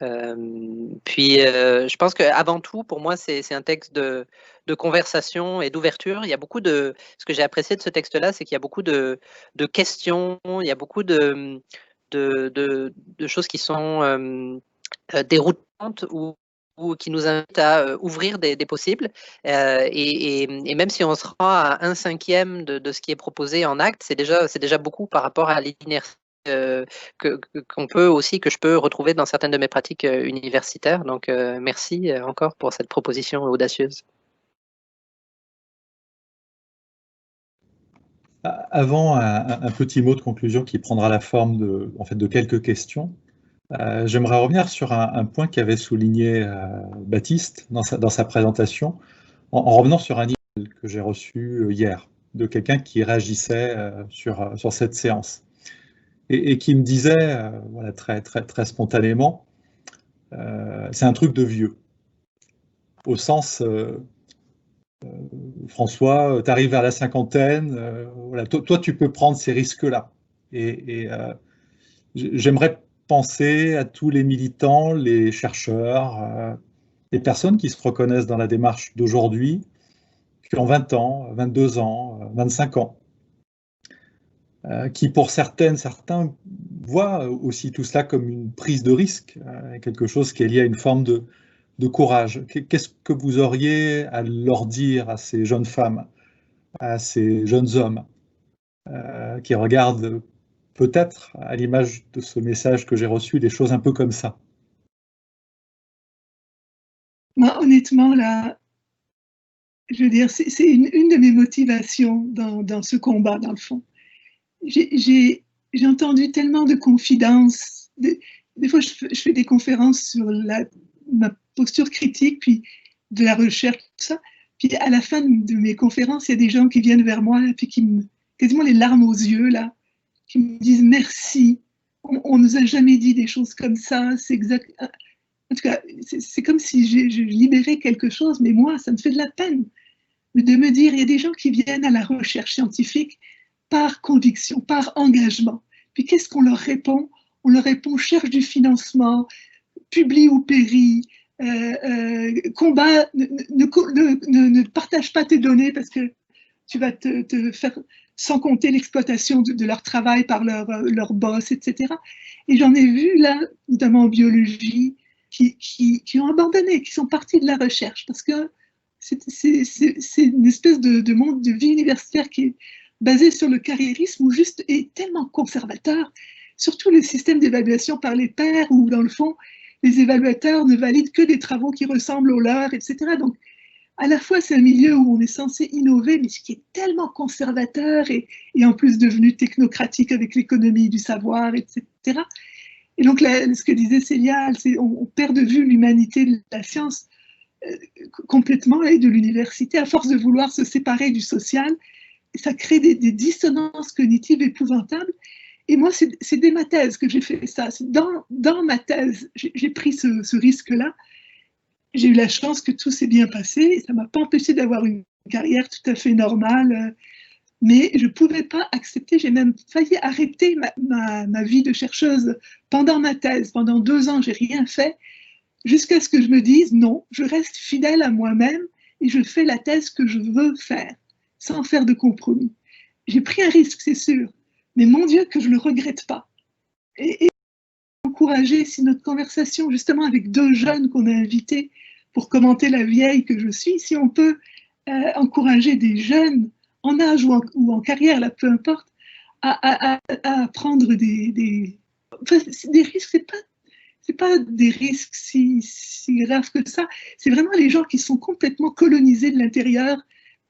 Puis je pense qu'avant tout, pour moi, c'est un texte de conversation et d'ouverture. Il y a beaucoup ce que j'ai apprécié de ce texte-là, c'est qu'il y a beaucoup de questions, il y a beaucoup de choses qui sont déroutantes ou qui nous invitent à ouvrir des possibles. Et même si on se rend à 1/5 de ce qui est proposé en acte, c'est déjà beaucoup par rapport à l'inertie que je peux retrouver dans certaines de mes pratiques universitaires. Donc, merci encore pour cette proposition audacieuse. Avant un petit mot de conclusion qui prendra la forme de quelques questions, j'aimerais revenir sur un point qu'avait souligné Baptiste dans sa présentation, en revenant sur un email que j'ai reçu hier de quelqu'un qui réagissait sur cette séance. Et qui me disait, voilà, très spontanément, c'est un truc de vieux. Au sens, François, tu arrives vers la cinquantaine, voilà, toi, tu peux prendre ces risques-là. Et j'aimerais penser à tous les militants, les chercheurs, les personnes qui se reconnaissent dans la démarche d'aujourd'hui, qui ont 20 ans, 22 ans, 25 ans. Qui pour certains voient aussi tout cela comme une prise de risque, quelque chose qui est lié à une forme de courage. Qu'est-ce que vous auriez à leur dire à ces jeunes femmes, à ces jeunes hommes qui regardent peut-être, à l'image de ce message que j'ai reçu, des choses un peu comme ça? Moi, honnêtement, là, je veux dire, c'est une de mes motivations dans ce combat, dans le fond. J'ai entendu tellement de confidences. Des fois, je fais des conférences sur ma posture critique, puis de la recherche, tout ça. Puis à la fin de mes conférences, il y a des gens qui viennent vers moi, puis quasiment les larmes aux yeux, là, qui me disent merci. On nous a jamais dit des choses comme ça. C'est exact. En tout cas, c'est comme si je libérais quelque chose, mais moi, ça me fait de la peine de me dire, il y a des gens qui viennent à la recherche scientifique par conviction, par engagement. Puis qu'est-ce qu'on leur répond? On leur répond, cherche du financement, publie ou périt, combat, ne partage pas tes données parce que tu vas te faire, sans compter l'exploitation de leur travail par leur boss, etc. Et j'en ai vu là, notamment en biologie, qui ont abandonné, qui sont partis de la recherche parce que c'est une espèce de monde de vie universitaire qui est basé sur le carriérisme ou juste est tellement conservateur, surtout le système d'évaluation par les pairs où dans le fond, les évaluateurs ne valident que des travaux qui ressemblent aux leurs, etc. Donc, à la fois, c'est un milieu où on est censé innover, mais ce qui est tellement conservateur et en plus devenu technocratique avec l'économie du savoir, etc. Et donc, là, ce que disait Célia, on perd de vue l'humanité de la science complètement et de l'université, à force de vouloir se séparer du social. Ça crée des dissonances cognitives épouvantables. Et moi, c'est dès ma thèse que j'ai fait ça. Dans ma thèse, j'ai pris ce risque-là. J'ai eu la chance que tout s'est bien passé. Ça ne m'a pas empêché d'avoir une carrière tout à fait normale. Mais je ne pouvais pas accepter, j'ai même failli arrêter ma vie de chercheuse pendant ma thèse. Pendant 2 ans, je n'ai rien fait. jusqu'à ce que je me dise non, je reste fidèle à moi-même et je fais la thèse que je veux faire, sans faire de compromis. J'ai pris un risque, c'est sûr, mais mon Dieu que je ne le regrette pas. Et encourager, si notre conversation justement avec deux jeunes qu'on a invités pour commenter la vieille que je suis, si on peut encourager des jeunes en âge ou en carrière, là, peu importe, à prendre des risques, c'est pas des risques si graves que ça, c'est vraiment les gens qui sont complètement colonisés de l'intérieur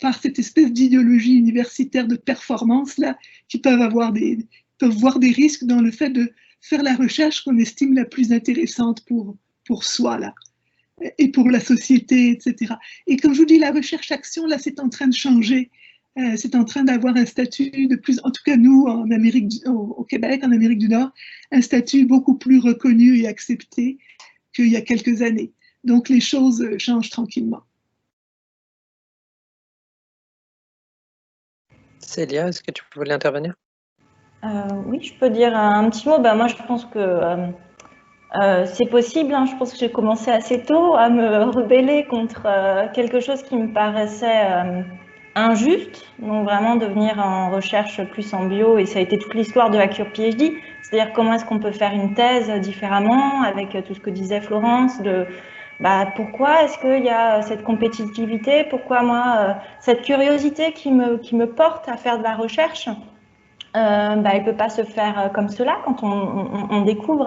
par cette espèce d'idéologie universitaire de performance là, qui peuvent voir des risques dans le fait de faire la recherche qu'on estime la plus intéressante pour soi là, et pour la société, etc. Et comme je vous dis, la recherche-action, là, c'est en train de changer. C'est en train d'avoir un statut de plus, en tout cas nous, en Amérique, au Québec, en Amérique du Nord, un statut beaucoup plus reconnu et accepté qu'il y a quelques années. Donc les choses changent tranquillement. Célia, est-ce que tu voulais intervenir? Oui, je peux dire un petit mot. Moi, je pense que c'est possible. Je pense que j'ai commencé assez tôt à me rebeller contre quelque chose qui me paraissait injuste, donc vraiment de venir en recherche plus en bio, et ça a été toute l'histoire de Accure PhD, c'est-à-dire comment est-ce qu'on peut faire une thèse différemment avec tout ce que disait Florence, pourquoi est-ce qu'il y a cette compétitivité, pourquoi moi, cette curiosité qui me porte à faire de la recherche, elle ne peut pas se faire comme cela quand on découvre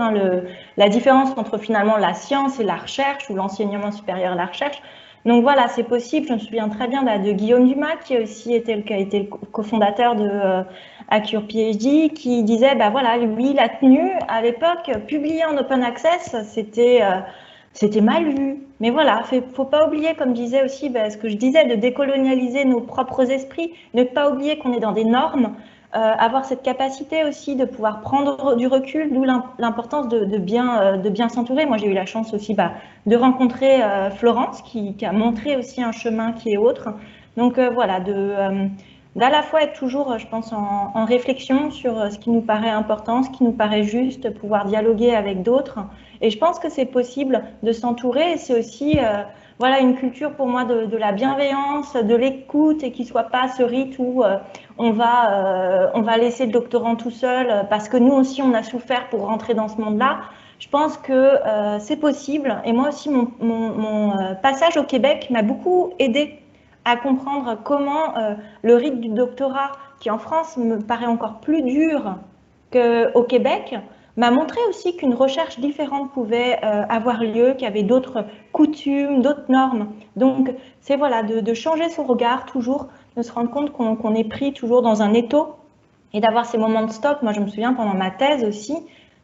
la différence entre finalement la science et la recherche, ou l'enseignement supérieur et la recherche. Donc voilà, c'est possible. Je me souviens très bien de Guillaume Dumas, qui a été le cofondateur de Accure PhD, qui disait, voilà, lui, il a tenu à l'époque, publier en open access, c'était mal vu. Mais voilà, faut pas oublier, comme disait aussi ce que je disais, de décolonialiser nos propres esprits, ne pas oublier qu'on est dans des normes, avoir cette capacité aussi de pouvoir prendre du recul, d'où l'importance de bien s'entourer. Moi, j'ai eu la chance aussi de rencontrer Florence, qui a montré aussi un chemin qui est autre. Donc voilà, d'à la fois être toujours, je pense, en réflexion sur ce qui nous paraît important, ce qui nous paraît juste, pouvoir dialoguer avec d'autres. Et je pense que c'est possible de s'entourer. C'est aussi voilà, une culture pour moi de la bienveillance, de l'écoute, et qui soit pas ce rite où on va laisser le doctorant tout seul parce que nous aussi on a souffert pour rentrer dans ce monde-là. Je pense que c'est possible, et moi aussi mon passage au Québec m'a beaucoup aidé à comprendre comment le rite du doctorat, qui en France me paraît encore plus dur qu'au Québec, m'a montré aussi qu'une recherche différente pouvait avoir lieu, qu'il y avait d'autres coutumes, d'autres normes. Donc c'est voilà, de changer son regard toujours, de se rendre compte qu'on est pris toujours dans un étau, et d'avoir ces moments de stop. Moi je me souviens pendant ma thèse aussi,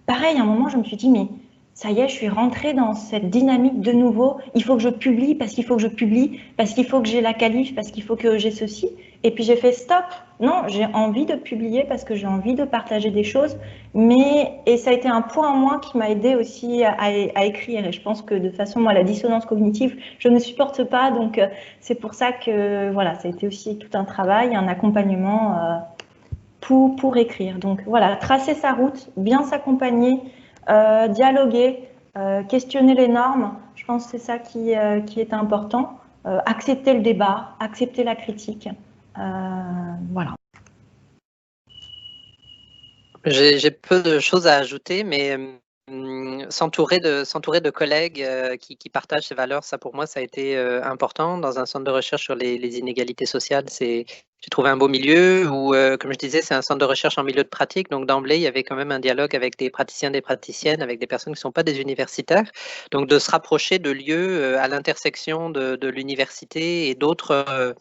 pareil, à un moment je me suis dit mais ça y est, je suis rentrée dans cette dynamique de nouveau, il faut que je publie parce qu'il faut que je publie, parce qu'il faut que j'ai la qualif, parce qu'il faut que j'ai ceci. Et puis j'ai fait stop, non, j'ai envie de publier parce que j'ai envie de partager des choses, et ça a été un point en moi qui m'a aidé aussi à écrire. Et je pense que de toute façon, moi, la dissonance cognitive, je ne supporte pas, donc c'est pour ça que voilà, ça a été aussi tout un travail, un accompagnement pour écrire. Donc voilà, tracer sa route, bien s'accompagner, dialoguer, questionner les normes, je pense que c'est ça qui est important. Accepter le débat, accepter la critique. Voilà. J'ai peu de choses à ajouter, mais s'entourer de collègues qui partagent ces valeurs, ça pour moi, ça a été important. Dans un centre de recherche sur les inégalités sociales, j'ai trouvé un beau milieu où, comme je disais, c'est un centre de recherche en milieu de pratique. Donc d'emblée, il y avait quand même un dialogue avec des praticiens, des praticiennes, avec des personnes qui ne sont pas des universitaires. Donc de se rapprocher de lieux à l'intersection de l'université et d'autres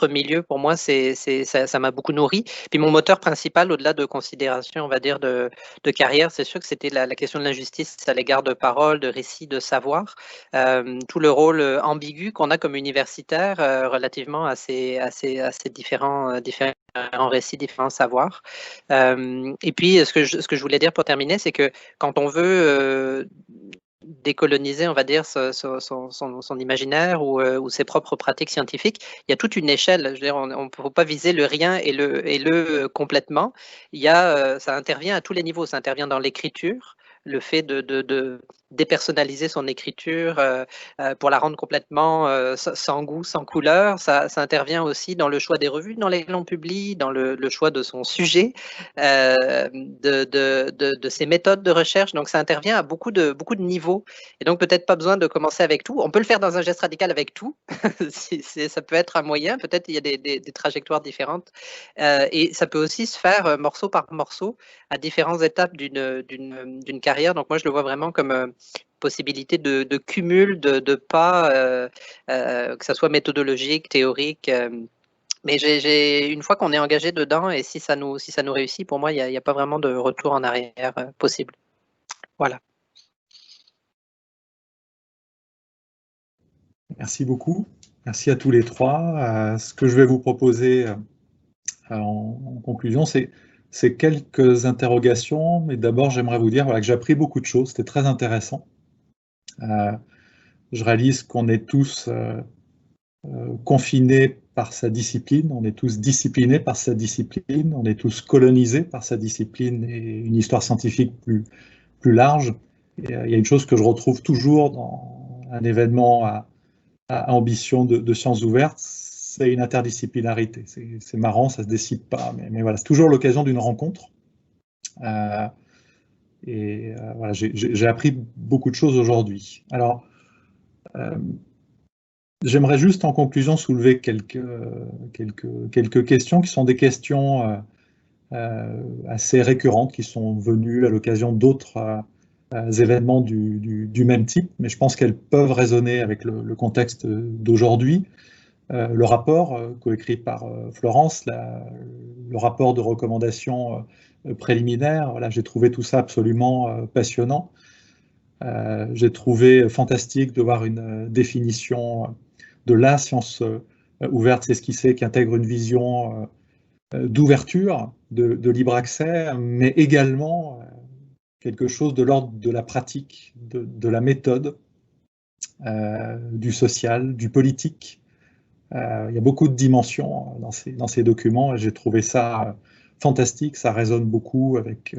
milieux, pour moi, ça m'a beaucoup nourri. Puis mon moteur principal, au-delà de considération, on va dire, de carrière, c'est sûr que c'était la question de l'injustice à l'égard de paroles, de récits, de savoir. Tout le rôle ambigu qu'on a comme universitaire relativement à ces différents récits, différents savoirs. Et puis, ce que je voulais dire pour terminer, c'est que quand on veut décoloniser, on va dire, son imaginaire ou ses propres pratiques scientifiques, il y a toute une échelle. Je veux dire, on ne peut pas viser le rien et le complètement. Ça intervient à tous les niveaux. Ça intervient dans l'écriture, le fait de dépersonnaliser son écriture pour la rendre complètement sans goût, sans couleur. Ça intervient aussi dans le choix des revues dans lesquelles on publie, dans le choix de son sujet, de ses méthodes de recherche. Donc, ça intervient à beaucoup de niveaux. Et donc, peut-être pas besoin de commencer avec tout. On peut le faire dans un geste radical avec tout. Ça peut être un moyen. Peut-être il y a des trajectoires différentes. Et ça peut aussi se faire morceau par morceau à différentes étapes d'une carrière. Donc, moi, je le vois vraiment comme possibilité de cumul de pas, que ça soit méthodologique, théorique. Mais une fois qu'on est engagé dedans, et si ça nous réussit, pour moi, il n'y a pas vraiment de retour en arrière possible. Voilà. Merci beaucoup. Merci à tous les trois. Ce que je vais vous proposer en conclusion, c'est quelques interrogations. Mais d'abord, j'aimerais vous dire que j'ai appris beaucoup de choses. C'était très intéressant. Je réalise qu'on est tous confinés par sa discipline, on est tous disciplinés par sa discipline, on est tous colonisés par sa discipline et une histoire scientifique plus large. Et, il y a une chose que je retrouve toujours dans un événement à ambition de sciences ouvertes, c'est une interdisciplinarité. C'est marrant, ça ne se décide pas, mais voilà, c'est toujours l'occasion d'une rencontre. Voilà, j'ai appris beaucoup de choses aujourd'hui. Alors, j'aimerais juste en conclusion soulever quelques questions qui sont des questions assez récurrentes qui sont venues à l'occasion d'autres événements du même type, mais je pense qu'elles peuvent résonner avec le contexte d'aujourd'hui. Le rapport coécrit par Florence, le rapport de recommandation préliminaire, voilà, j'ai trouvé tout ça absolument passionnant. J'ai trouvé fantastique de voir une définition de la science ouverte, c'est ce qui c'est, qui intègre une vision d'ouverture, de libre accès, mais également quelque chose de l'ordre de la pratique, de la méthode, du social, du politique. Il y a beaucoup de dimensions dans ces documents et j'ai trouvé ça fantastique, ça résonne beaucoup avec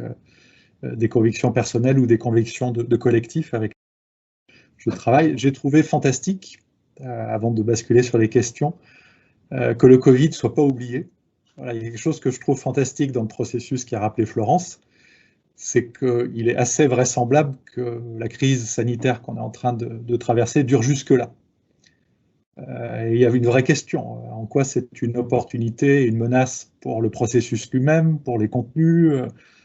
des convictions personnelles ou des convictions de collectif avec je travaille. J'ai trouvé fantastique, avant de basculer sur les questions, que le Covid ne soit pas oublié. Voilà, il y a quelque chose que je trouve fantastique dans le processus qu'a rappelé Florence, c'est qu'il est assez vraisemblable que la crise sanitaire qu'on est en train de traverser dure jusque-là. Et il y a une vraie question, en quoi c'est une opportunité, une menace pour le processus lui-même, pour les contenus,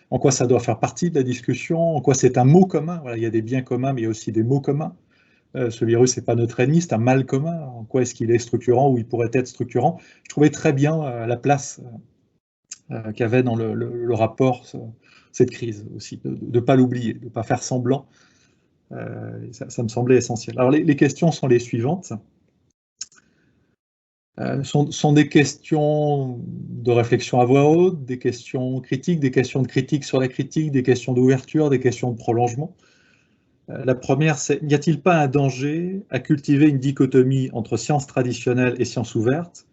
en quoi ça doit faire partie de la discussion, en quoi c'est un mot commun. Voilà, il y a des biens communs, mais il y a aussi des mots communs. Ce virus n'est pas notre ennemi, c'est un mal commun. En quoi est-ce qu'il est structurant ou il pourrait être structurant? Je trouvais très bien la place qu'avait dans le rapport cette crise aussi, de ne pas l'oublier, de ne pas faire semblant. Ça me semblait essentiel. Alors les questions sont les suivantes. Sont des questions de réflexion à voix haute, des questions critiques, des questions de critique sur la critique, des questions d'ouverture, des questions de prolongement. La première, c'est: n'y a-t-il pas un danger à cultiver une dichotomie entre sciences traditionnelles et sciences ouvertes?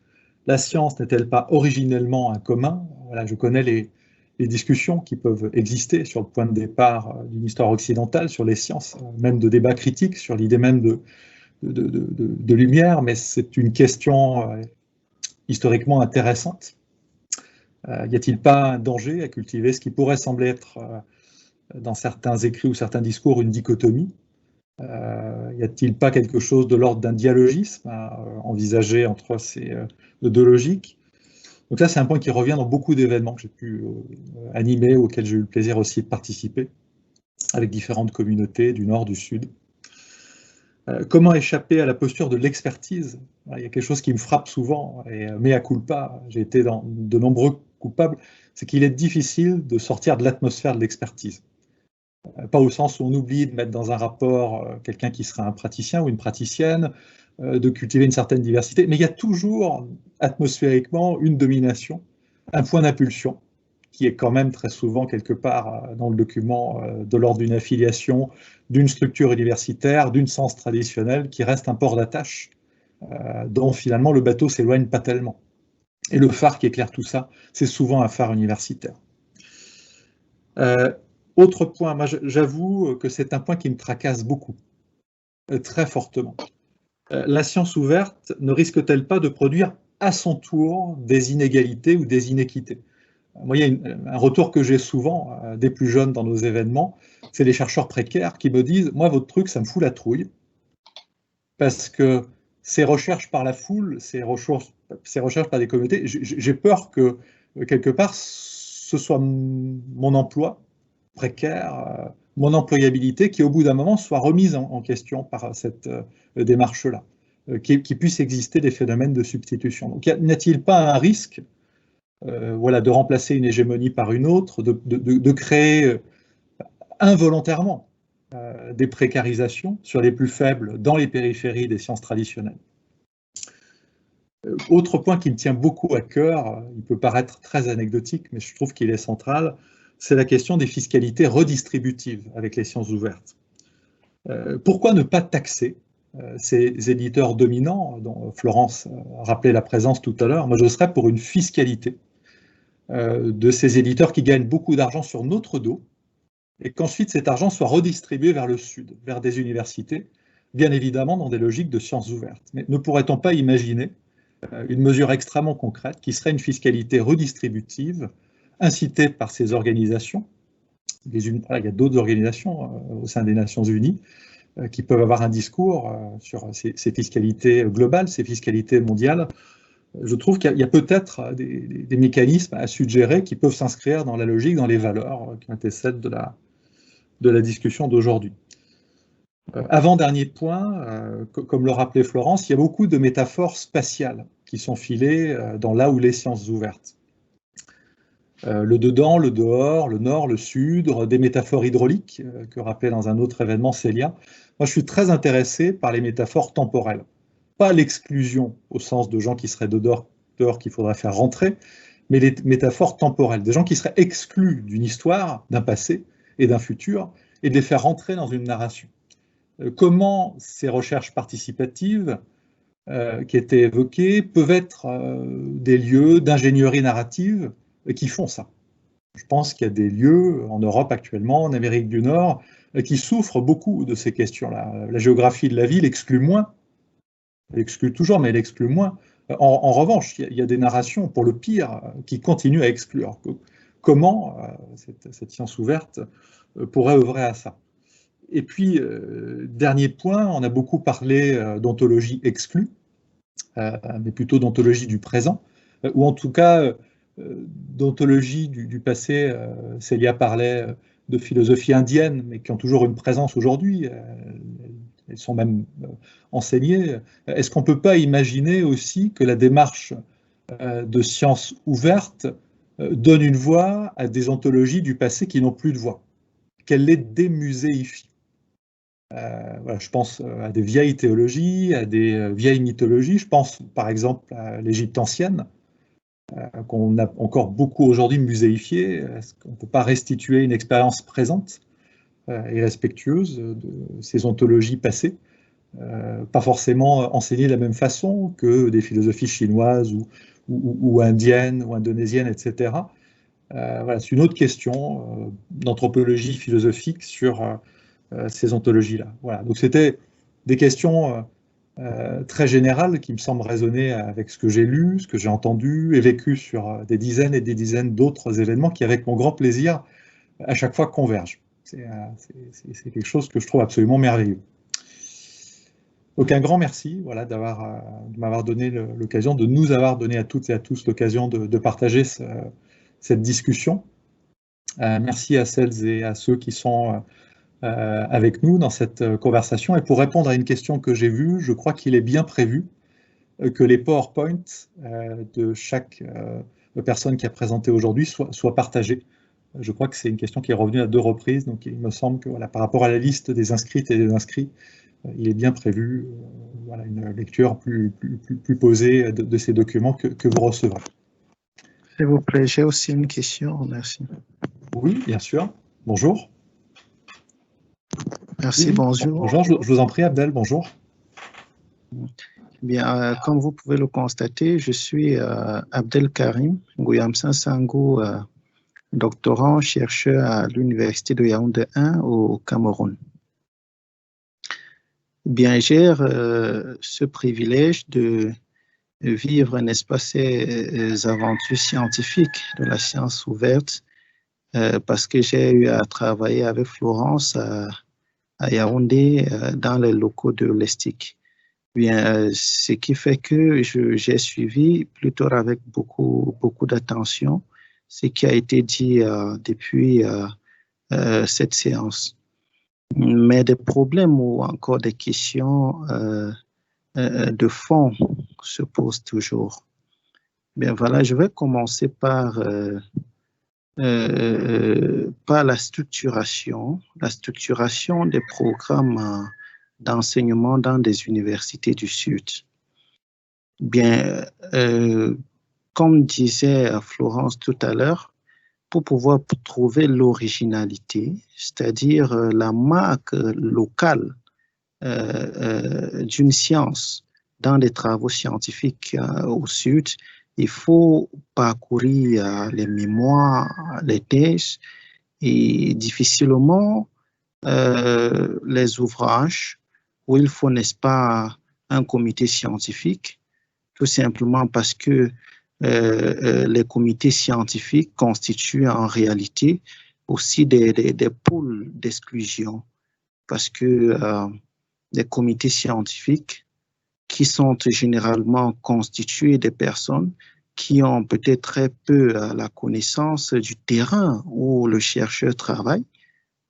La science n'est-elle pas originellement un commun? Voilà, je connais les discussions qui peuvent exister sur le point de départ d'une histoire occidentale sur les sciences, même de débats critiques sur l'idée même de lumière, mais c'est une question historiquement intéressante. Y a-t-il pas un danger à cultiver ce qui pourrait sembler être, dans certains écrits ou certains discours, une dichotomie? Y a-t-il pas quelque chose de l'ordre d'un dialogisme à envisager entre ces deux logiques? Donc là, c'est un point qui revient dans beaucoup d'événements que j'ai pu animer, auxquels j'ai eu le plaisir aussi de participer, avec différentes communautés du Nord, du Sud. Comment échapper à la posture de l'expertise? Il y a quelque chose qui me frappe souvent, et mea culpa, j'ai été dans de nombreux coupables, c'est qu'il est difficile de sortir de l'atmosphère de l'expertise. Pas au sens où on oublie de mettre dans un rapport quelqu'un qui serait un praticien ou une praticienne, de cultiver une certaine diversité, mais il y a toujours atmosphériquement une domination, un point d'impulsion, qui est quand même très souvent quelque part dans le document de l'ordre d'une affiliation, d'une structure universitaire, d'une science traditionnelle, qui reste un port d'attache, dont finalement le bateau s'éloigne pas tellement. Et le phare qui éclaire tout ça, c'est souvent un phare universitaire. Autre point, moi j'avoue que c'est un point qui me tracasse beaucoup, très fortement. La science ouverte ne risque-t-elle pas de produire à son tour des inégalités ou des inéquités? Moi, il y a un retour que j'ai souvent des plus jeunes dans nos événements, c'est les chercheurs précaires qui me disent « Moi, votre truc, ça me fout la trouille, parce que ces recherches par la foule, ces recherches par des communautés, j'ai peur que, quelque part, ce soit mon emploi précaire, mon employabilité, qui au bout d'un moment soit remise en question par cette démarche-là, qu'il puisse exister des phénomènes de substitution. Donc, n'y a-t-il pas un risque voilà, de remplacer une hégémonie par une autre, de créer involontairement des précarisations sur les plus faibles dans les périphéries des sciences traditionnelles? Autre point qui me tient beaucoup à cœur, il peut paraître très anecdotique, mais je trouve qu'il est central, c'est la question des fiscalités redistributives avec les sciences ouvertes. Pourquoi ne pas taxer ces éditeurs dominants, dont Florence rappelait la présence tout à l'heure? Moi, je serais pour une fiscalité de ces éditeurs qui gagnent beaucoup d'argent sur notre dos, et qu'ensuite cet argent soit redistribué vers le sud, vers des universités, bien évidemment dans des logiques de sciences ouvertes. Mais ne pourrait-on pas imaginer une mesure extrêmement concrète qui serait une fiscalité redistributive incitée par ces organisations? Il y a d'autres organisations au sein des Nations Unies qui peuvent avoir un discours sur ces fiscalités globales, ces fiscalités mondiales. Je trouve qu'il y a peut-être des mécanismes à suggérer qui peuvent s'inscrire dans la logique, dans les valeurs qui ont été celles de la discussion d'aujourd'hui. Avant-dernier point, comme le rappelait Florence, il y a beaucoup de métaphores spatiales qui sont filées dans là où les sciences ouvertes. Le dedans, le dehors, le nord, le sud, des métaphores hydrauliques que rappelait dans un autre événement Célia. Moi, je suis très intéressé par les métaphores temporelles. Pas l'exclusion au sens de gens qui seraient dehors qu'il faudrait faire rentrer, mais les métaphores temporelles, des gens qui seraient exclus d'une histoire, d'un passé et d'un futur, et de les faire rentrer dans une narration. Comment ces recherches participatives qui étaient évoquées peuvent être des lieux d'ingénierie narrative qui font ça? Je pense qu'il y a des lieux en Europe actuellement, en Amérique du Nord, qui souffrent beaucoup de ces questions-là. La géographie de la ville exclut moins, elle exclut toujours, mais elle exclut moins. En revanche, il y a des narrations, pour le pire, qui continuent à exclure. Comment cette science ouverte pourrait œuvrer à ça? Et puis, dernier point, on a beaucoup parlé d'ontologie exclue, mais plutôt d'ontologie du présent, ou en tout cas d'ontologie du passé. Célia parlait de philosophie indienne, mais qui ont toujours une présence aujourd'hui. Elles sont même enseignées. Est-ce qu'on ne peut pas imaginer aussi que la démarche de sciences ouvertes donne une voix à des ontologies du passé qui n'ont plus de voix, qu'elle les démuséifie? Voilà, je pense à des vieilles théologies, à des vieilles mythologies. Je pense par exemple à l'Égypte ancienne, qu'on a encore beaucoup aujourd'hui muséifiée. Est-ce qu'on ne peut pas restituer une expérience présente et respectueuse de ces ontologies passées, pas forcément enseignées de la même façon que des philosophies chinoises ou indiennes ou indonésiennes, etc. Voilà, c'est une autre question d'anthropologie philosophique sur ces ontologies-là. Voilà, donc c'était des questions très générales qui me semblent résonner avec ce que j'ai lu, ce que j'ai entendu et vécu sur des dizaines et des dizaines d'autres événements qui, avec mon grand plaisir, à chaque fois convergent. C'est quelque chose que je trouve absolument merveilleux. Donc un grand merci voilà, de m'avoir donné l'occasion, de nous avoir donné à toutes et à tous l'occasion de partager cette discussion. Merci à celles et à ceux qui sont avec nous dans cette conversation. Et pour répondre à une question que j'ai vue, je crois qu'il est bien prévu que les PowerPoints de chaque personne qui a présenté aujourd'hui soient partagés. Je crois que c'est une question qui est revenue à 2 reprises, donc il me semble que voilà, par rapport à la liste des inscrites et des inscrits, il est bien prévu voilà, une lecture plus posée de ces documents que vous recevrez. S'il vous plaît, j'ai aussi une question, merci. Oui, bien sûr. Bonjour. Merci, oui, bonjour. Bonjour, je vous en prie, Abdel, bonjour. Bien, comme vous pouvez le constater, je suis Abdel Karim Gouyamsan Sangou doctorant, chercheur à l'Université de Yaoundé 1 au Cameroun. Bien, j'ai ce privilège de vivre, n'est-ce pas, ces aventures scientifiques de la science ouverte, parce que j'ai eu à travailler avec Florence à Yaoundé dans les locaux de l'ESTIC. Bien, ce qui fait que j'ai suivi plutôt avec beaucoup d'attention ce qui a été dit depuis cette séance. Mais des problèmes ou encore des questions de fond se posent toujours. Bien voilà, je vais commencer par la structuration des programmes d'enseignement dans des universités du Sud. Bien, comme disait Florence tout à l'heure, pour pouvoir trouver l'originalité, c'est-à-dire la marque locale d'une science dans des travaux scientifiques au Sud, il faut parcourir les mémoires, les thèses et difficilement les ouvrages où il faut, n'est-ce pas, un comité scientifique, tout simplement parce que les comités scientifiques constituent en réalité aussi des pôles d'exclusion, parce que les comités scientifiques qui sont généralement constitués de personnes qui ont peut-être très peu la connaissance du terrain où le chercheur travaille,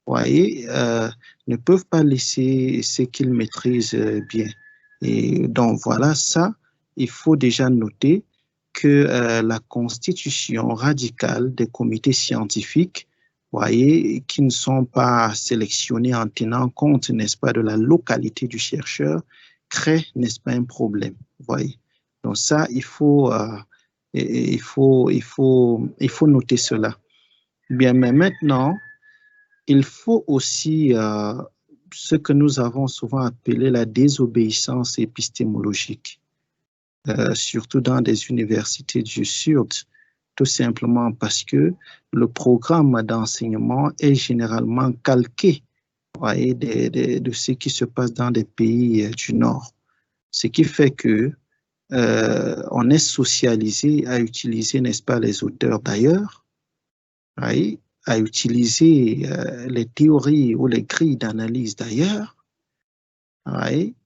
voyez, ne peuvent pas laisser ce qu'ils maîtrisent bien. Et donc voilà, ça, il faut déjà noter que la constitution radicale des comités scientifiques, voyez, qui ne sont pas sélectionnés en tenant compte, n'est-ce pas, de la localité du chercheur, crée, n'est-ce pas, un problème, voyez. Donc ça, il faut noter cela. Bien, mais maintenant, il faut aussi ce que nous avons souvent appelé la désobéissance épistémologique, surtout dans des universités du Sud, tout simplement parce que le programme d'enseignement est généralement calqué, voyez, de ce qui se passe dans des pays du Nord. Ce qui fait que on est socialisé à utiliser, n'est-ce pas, les auteurs d'ailleurs, voyez, à utiliser les théories ou les grilles d'analyse d'ailleurs, voyez,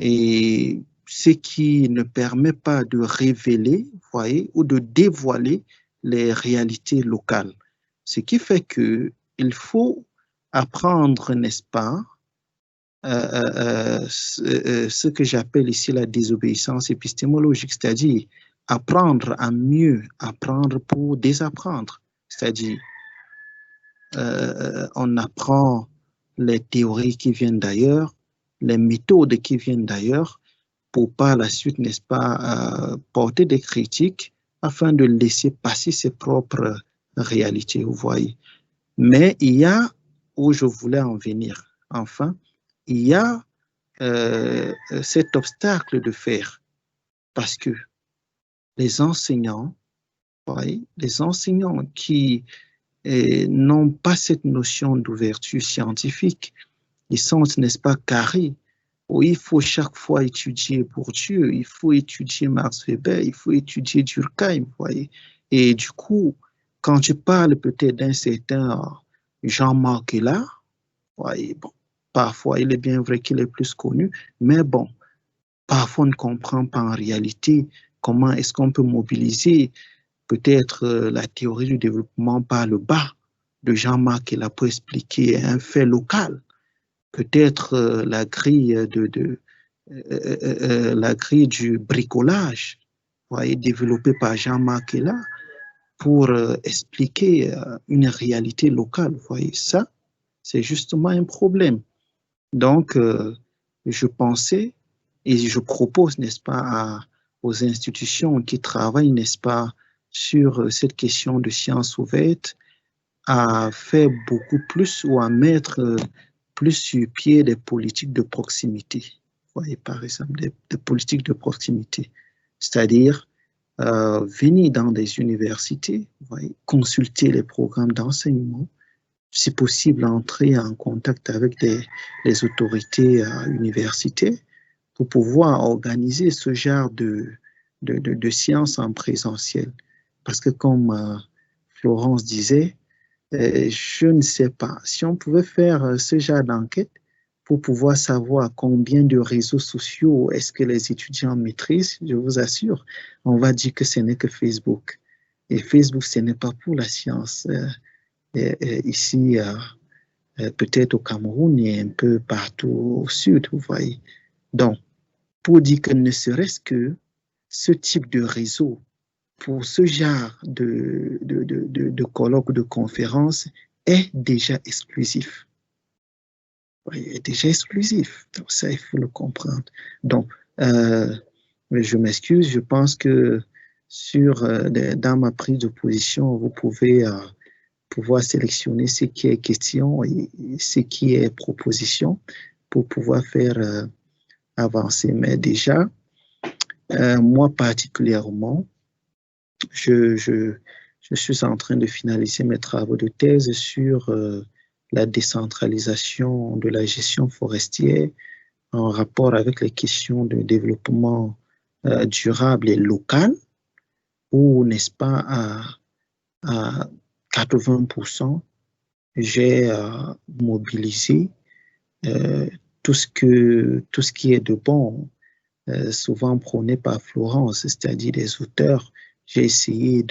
et ce qui ne permet pas de révéler, voyez, ou de dévoiler les réalités locales. Ce qui fait que il faut apprendre, n'est-ce pas, ce que j'appelle ici la désobéissance épistémologique, c'est-à-dire apprendre à mieux apprendre pour désapprendre, c'est-à-dire on apprend les théories qui viennent d'ailleurs, les méthodes qui viennent d'ailleurs, pour par la suite, n'est-ce pas, porter des critiques afin de laisser passer ses propres réalités, vous voyez. Mais il y a, où je voulais en venir, enfin, il y a cet obstacle de faire, parce que les enseignants, vous voyez, les enseignants qui n'ont pas cette notion d'ouverture scientifique, ils sont, n'est-ce pas, carrés, où il faut chaque fois étudier Bourdieu, il faut étudier Max Weber, il faut étudier Durkheim, vous voyez. Et du coup, quand je parle peut-être d'un certain Jean-Marc Gellard, voyez, bon, parfois il est bien vrai qu'il est plus connu, mais bon, parfois on ne comprend pas en réalité comment est-ce qu'on peut mobiliser peut-être la théorie du développement par le bas de Jean-Marc Gellard pour expliquer un fait local. Peut-être la grille la grille du bricolage, voyez, développée par Jean-Marc Gellard pour expliquer une réalité locale. Vous voyez, ça, c'est justement un problème. Donc, je pensais et je propose, n'est-ce pas, aux institutions qui travaillent, n'est-ce pas, sur cette question de sciences ouvertes, à faire beaucoup plus ou à mettre plus sur pied des politiques de proximité. Vous voyez, par exemple, des politiques de proximité. C'est-à-dire venir dans des universités, consulter les programmes d'enseignement, si possible entrer en contact avec les autorités universitaires pour pouvoir organiser ce genre de séances en présentiel. Parce que comme Florence disait, je ne sais pas, si on pouvait faire ce genre d'enquête pour pouvoir savoir combien de réseaux sociaux est-ce que les étudiants maîtrisent, je vous assure, on va dire que ce n'est que Facebook. Et Facebook, ce n'est pas pour la science. Ici, peut-être au Cameroun et un peu partout au sud, vous voyez. Donc, pour dire que ne serait-ce que ce type de réseau pour ce genre de colloques, de conférences est déjà exclusif. Est déjà exclusif. Donc ça, il faut le comprendre. Donc, je m'excuse, je pense que dans ma prise de position, vous pouvez pouvoir sélectionner ce qui est question et ce qui est proposition pour pouvoir faire avancer. Mais déjà, moi particulièrement, je suis en train de finaliser mes travaux de thèse sur la décentralisation de la gestion forestière en rapport avec les questions de développement durable et local, où, n'est-ce pas, à 80%, j'ai mobilisé tout ce qui est de bon, souvent prôné par Florence, c'est-à-dire des auteurs. J'ai essayé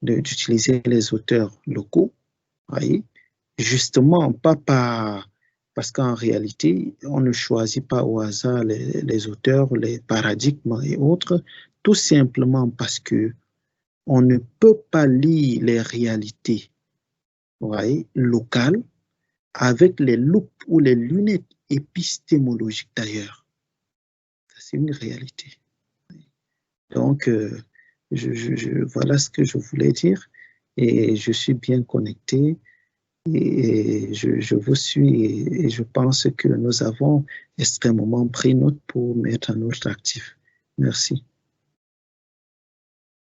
d'utiliser les auteurs locaux, voyez, justement, parce qu'en réalité, on ne choisit pas au hasard les auteurs, les paradigmes et autres, tout simplement parce que on ne peut pas lire les réalités, voyez, locales avec les loupes ou les lunettes épistémologiques d'ailleurs. C'est une réalité. Donc, voilà ce que je voulais dire et je suis bien connecté et je vous suis et je pense que nous avons extrêmement pris note pour mettre notre actif. Merci.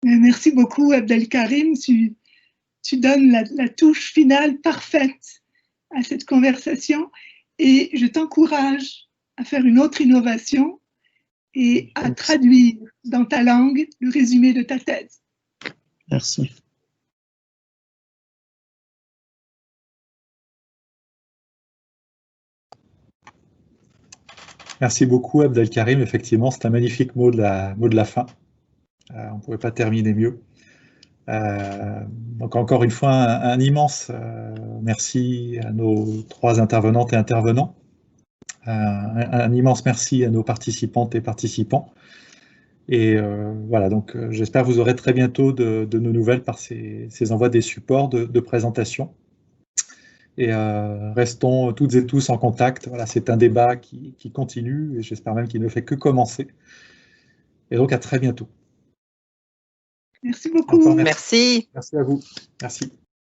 Merci beaucoup, Abdelkarim. Tu donnes la touche finale parfaite à cette conversation et je t'encourage à faire une autre innovation et à traduire dans ta langue le résumé de ta thèse. Merci. Merci beaucoup, Abdelkarim. Effectivement, c'est un magnifique mot de la fin. On ne pouvait pas terminer mieux. Donc encore une fois, un immense merci à nos 3 intervenantes et intervenants. Un immense merci à nos participantes et participants. Et voilà, donc j'espère que vous aurez très bientôt de nos nouvelles par ces envois des supports de présentation. Et restons toutes et tous en contact. Voilà, c'est un débat qui continue et j'espère même qu'il ne fait que commencer. Et donc à très bientôt. Merci beaucoup. Merci. Merci à vous. Merci.